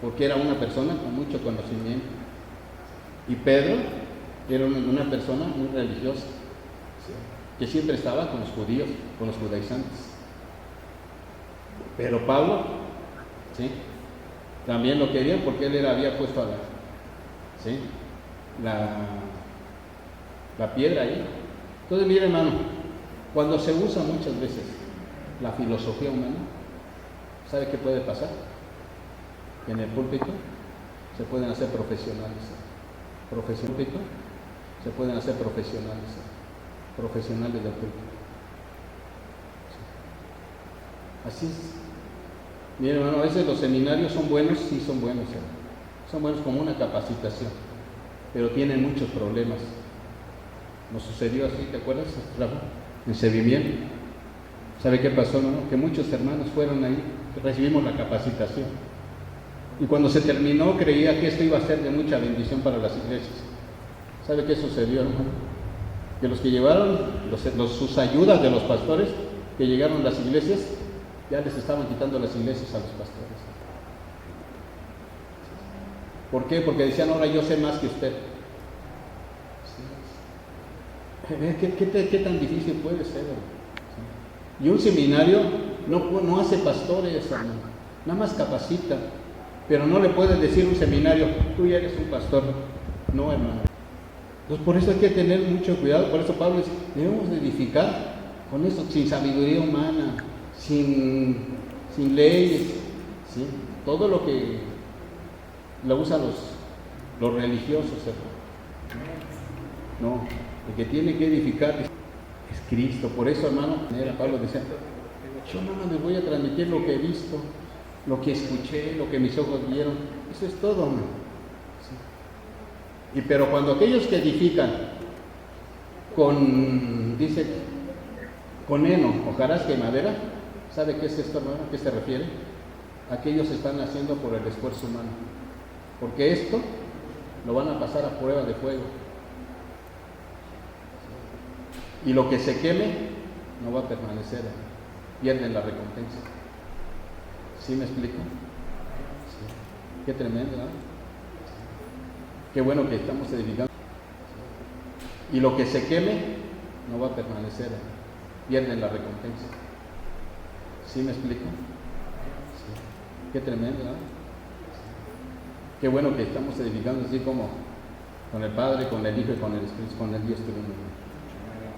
S1: porque era una persona con mucho conocimiento. Y Pedro era una persona muy religiosa, ¿sí?, que siempre estaba con los judíos, con los judaizantes. Pero Pablo, ¿sí?, también lo querían porque él había puesto la piedra ahí. Entonces, mire, hermano, cuando se usa muchas veces la filosofía humana, ¿sabe qué puede pasar? Que en el púlpito se pueden hacer profesionales. Se pueden hacer profesionales del púlpito. Así es. Miren, hermano, a veces los seminarios son buenos, sí son buenos, son buenos como una capacitación, pero tienen muchos problemas. Nos sucedió así, ¿te acuerdas, Rafa? En Sevimiel. ¿Sabe qué pasó, no? Que muchos hermanos fueron ahí, recibimos la capacitación, Y cuando se terminó, creía que esto iba a ser de mucha bendición para las iglesias. ¿Sabe qué sucedió, hermano? Que los que llevaron sus ayudas de los pastores, que llegaron a las iglesias, ya les estaban quitando las iglesias a los pastores. ¿Por qué? Porque decían, ahora yo sé más que usted. ¿Qué tan difícil puede ser? Y un seminario no hace pastores, hermano. Nada más capacita. Pero no le puedes decir a un seminario, tú ya eres un pastor. No, hermano. Entonces por eso hay que tener mucho cuidado. Por eso Pablo dice, debemos de edificar con eso, sin sabiduría humana, sin leyes, ¿sí? Todo lo que lo usan los religiosos, hermano. No, el que tiene que edificar es Cristo. Por eso, hermano, Pablo decía, yo no les voy a transmitir lo que he visto, lo que escuché, lo que mis ojos vieron. Eso es todo, hermano. Sí. Pero cuando aquellos que edifican dice, con heno, hojarasca y madera, ¿sabe qué es esto, hermano? ¿A qué se refiere? Aquellos están haciendo por el esfuerzo humano. Porque esto lo van a pasar a prueba de fuego. Y lo que se queme no va a permanecer, pierden la recompensa. ¿Sí me explico? Sí. Qué tremendo, ¿no? Qué bueno que estamos edificando. Y lo que se queme no va a permanecer, pierden la recompensa. ¿Sí me explico? Sí. Qué tremendo, ¿no? Qué bueno que estamos edificando así como con el Padre, con el Hijo y con el Espíritu, con el Dios Trino.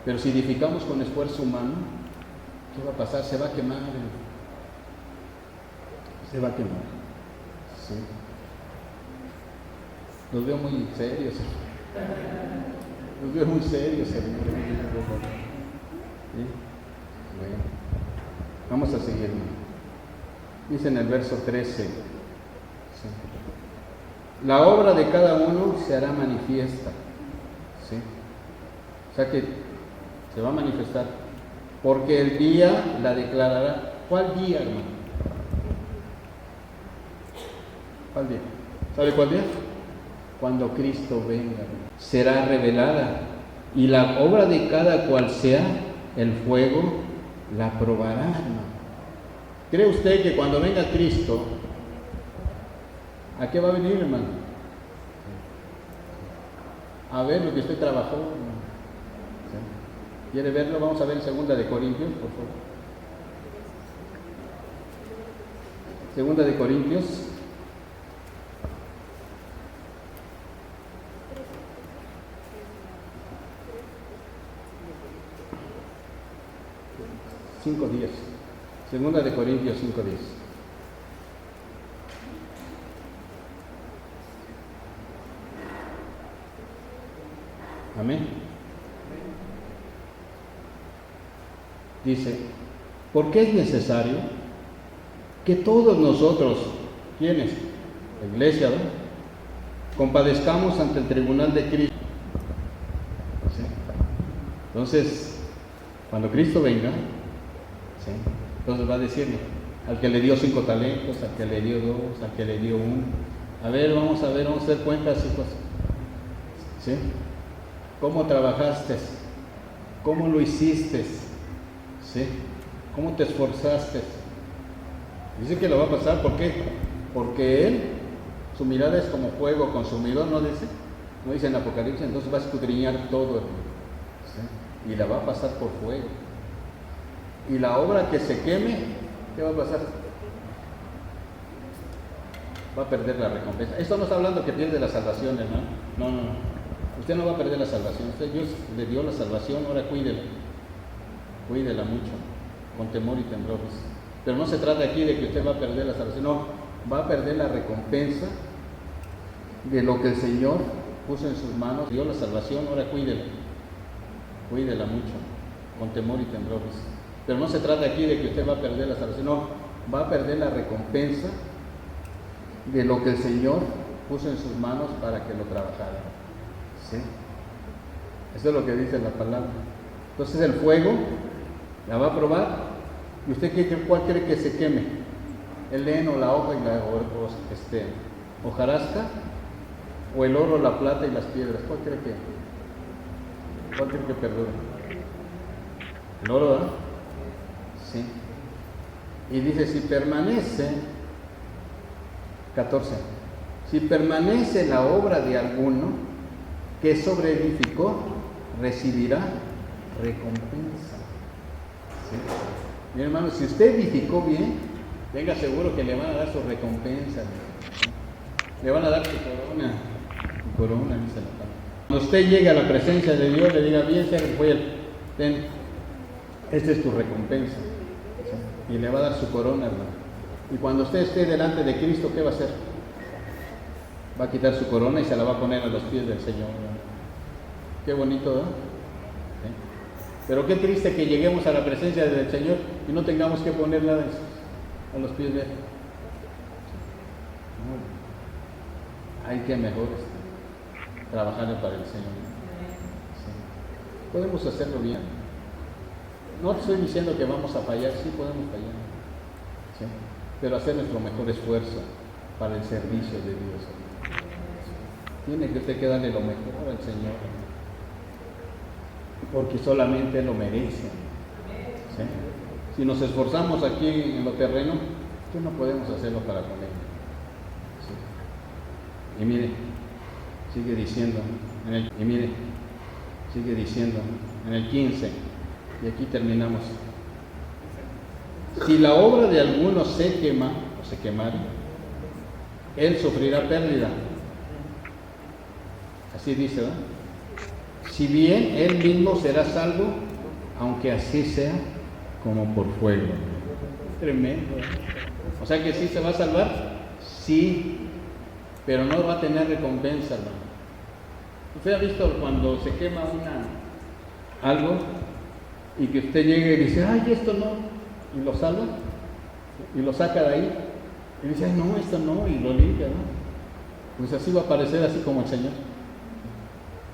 S1: Pero si edificamos con esfuerzo humano, ¿qué va a pasar? Se va a quemar. Se va a quemar. Sí. Los veo muy serios. Los veo muy serios, hermano. ¿Sí? Bueno, vamos a seguir. Dice en el verso 13. Sí. La obra de cada uno se hará manifiesta. ¿Sí? O sea que se va a manifestar, porque el día la declarará. ¿Cuál día, hermano? ¿Cuál día? ¿Sabe cuál día? Cuando Cristo venga, será revelada, y la obra de cada cual sea, el fuego la probará, hermano. ¿Cree usted que cuando venga Cristo, a qué va a venir, hermano? A ver lo que usted trabajó, hermano. ¿Quiere verlo? Vamos a ver en 2 de Corintios, por favor. 2 de Corintios. Cinco días. 2 de Corintios 5:10. Amén. Dice, porque es necesario que todos nosotros, ¿quiénes? La iglesia, ¿no? Compadezcamos ante el tribunal de Cristo. ¿Sí? Entonces, cuando Cristo venga, ¿sí? Entonces va a decirle, al que le dio 5 talentos, al que le dio 2, al que le dio 1. A ver, vamos a hacer cuentas, hijos. ¿Sí? ¿Cómo trabajaste? ¿Cómo lo hiciste? ¿Sí? ¿Cómo te esforzaste? Dice que lo va a pasar, ¿por qué? Porque Él, su mirada es como fuego consumidor, ¿no dice? No dice en Apocalipsis, entonces va a escudriñar todo, ¿sí? Y la va a pasar por fuego. Y la obra que se queme, ¿qué va a pasar? Va a perder la recompensa. Esto no está hablando que pierde la salvación, hermano. No. Usted no va a perder la salvación. Usted, Dios le dio la salvación, ahora cuídela. Cuídela mucho, con temor y temblor. Pero no se trata aquí de que usted va a perder la salvación, no, va a perder la recompensa de lo que el Señor puso en sus manos. Dio la salvación, ahora cuídela. Cuídela mucho, con temor y temblor. Pero no se trata aquí de que usted va a perder la salvación, no, va a perder la recompensa de lo que el Señor puso en sus manos para que lo trabajara. ¿Sí? Eso es lo que dice la palabra. Entonces el fuego la va a probar. ¿Y usted cuál cree que se queme? el heno, la hoja y la hojarasca, o el oro, la plata y las piedras? ¿Cuál cree que perdura? El oro, ¿verdad? Sí. Y dice, si permanece, 14, si permanece la obra de alguno que sobreedificó, recibirá recompensa. ¿Sí? Mi hermano, si usted edificó bien, tenga seguro que le van a dar su recompensa. Le van a dar su corona. Corona, dice la palabra. Cuando usted llegue a la presencia de Dios, le diga, bien, Sergio, ten, esta es tu recompensa. ¿Sí? Y le va a dar su corona, hermano. Y cuando usted esté delante de Cristo, ¿qué va a hacer? Va a quitar su corona y se la va a poner a los pies del Señor, ¿verdad? Qué bonito, ¿verdad? ¿Sí? Pero qué triste que lleguemos a la presencia del Señor y no tengamos que poner nada a los pies de Él. No. Hay que mejor trabajar para el Señor. ¿Sí? Podemos hacerlo bien. No estoy diciendo que vamos a fallar, sí podemos fallar. ¿Sí? Pero hacer nuestro mejor esfuerzo para el servicio de Dios. Tiene que usted darle lo mejor al Señor, porque solamente Él lo merece. ¿Sí? Si nos esforzamos aquí en lo terreno, ¿qué no podemos hacerlo para con Él? ¿Sí? Y mire, sigue diciendo, en el 15, y aquí terminamos. Si la obra de alguno se quema o se quemare, él sufrirá pérdida. Así dice, ¿verdad? Si bien él mismo será salvo, aunque así sea como por fuego. Tremendo. O sea que sí se va a salvar, sí, pero no va a tener recompensa, hermano. ¿Usted ha visto cuando se quema algo y que usted llegue y dice, ay, esto no? Y lo salva y lo saca de ahí y dice, ay, no, esto no, y lo limpia, ¿no? Pues así va a parecer así como el Señor,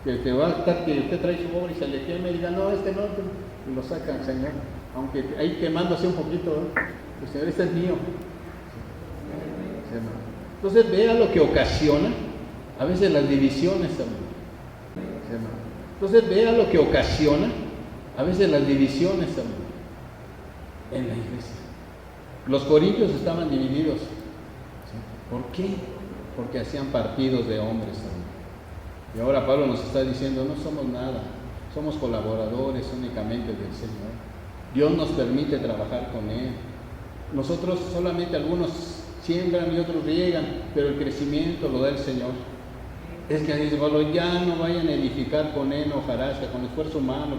S1: que va a estar, que usted trae su obra y se le quema y diga, no, este no, y lo saca el Señor, aunque ahí quemándose un poquito, ¿no? El Señor, este es mío. Entonces vea lo que ocasiona a veces las divisiones también. Entonces vea lo que ocasiona a veces las divisiones también en la iglesia. Los corintios estaban divididos. ¿Sí? ¿Por qué? Porque hacían partidos de hombres también. Y ahora Pablo nos está diciendo, no somos nada, somos colaboradores únicamente del Señor. Dios nos permite trabajar con Él. Nosotros solamente algunos siembran y otros riegan, pero el crecimiento lo da el Señor. Es que dice Pablo, ya no vayan a edificar con heno, hojarasca, con esfuerzo humano,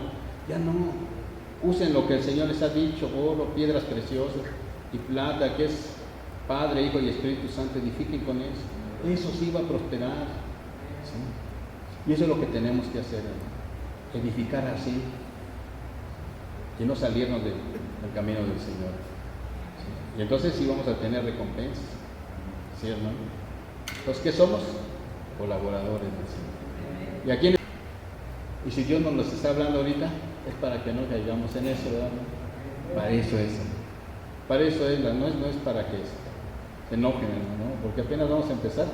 S1: ya no. Usen lo que el Señor les ha dicho, oro, piedras preciosas y plata, que es Padre, Hijo y Espíritu Santo, edifiquen con eso. Eso sí va a prosperar. ¿Sí? Y eso es lo que tenemos que hacer, ¿no? Edificar así y no salirnos del camino del Señor. ¿Sí? Y entonces sí vamos a tener recompensas. ¿Sí, hermano? Entonces, ¿qué somos? Colaboradores del Señor. ¿Y a quién? Y si Dios nos los está hablando ahorita, es para que no caigamos en eso, ¿verdad? Para eso es. Para eso es, no es para que se enojen, ¿no? Porque apenas vamos a empezar.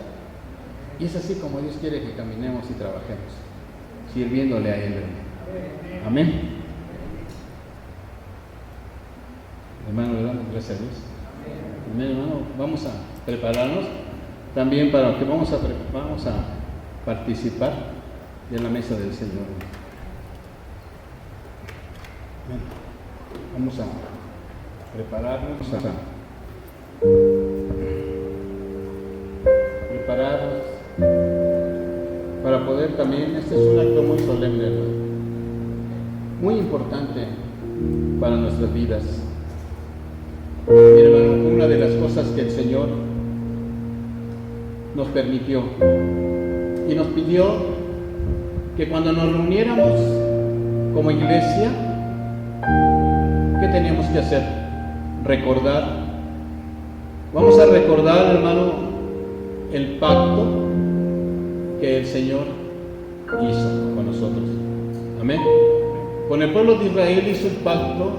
S1: Y es así como Dios quiere que caminemos y trabajemos, sirviéndole a Él, ¿verdad? Amén. Hermano, le damos gracias a Dios. Amén, hermano. Vamos a prepararnos también para que vamos a participar de la mesa del Señor. Vamos a prepararnos para poder también, este es un acto muy solemne, ¿no? Muy importante para nuestras vidas. Mi hermano, una de las cosas que el Señor nos permitió y nos pidió que cuando nos reuniéramos como iglesia, ¿qué teníamos que hacer? Recordar. Vamos a recordar, hermano, el pacto que el Señor hizo con nosotros. Amén. Con el pueblo de Israel hizo un pacto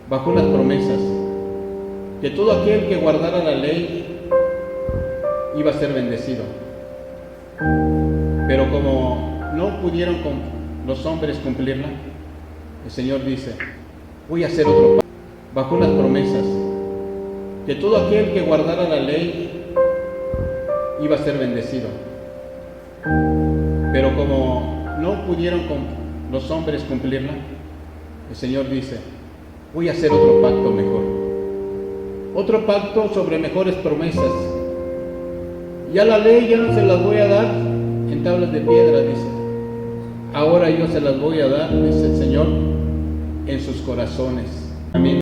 S1: bajo unas promesas. que todo aquel que guardara la ley iba a ser bendecido. Pero como no pudieron los hombres cumplirla, el Señor dice, voy a hacer otro pacto bajo las promesas, que todo aquel que guardara la ley iba a ser bendecido. Pero como no pudieron los hombres cumplirla, el Señor dice, voy a hacer otro pacto mejor. Otro pacto sobre mejores promesas. Ya la ley ya no se las voy a dar en tablas de piedra, dice. Ahora yo se las voy a dar, dice el Señor, en sus corazones. Amén.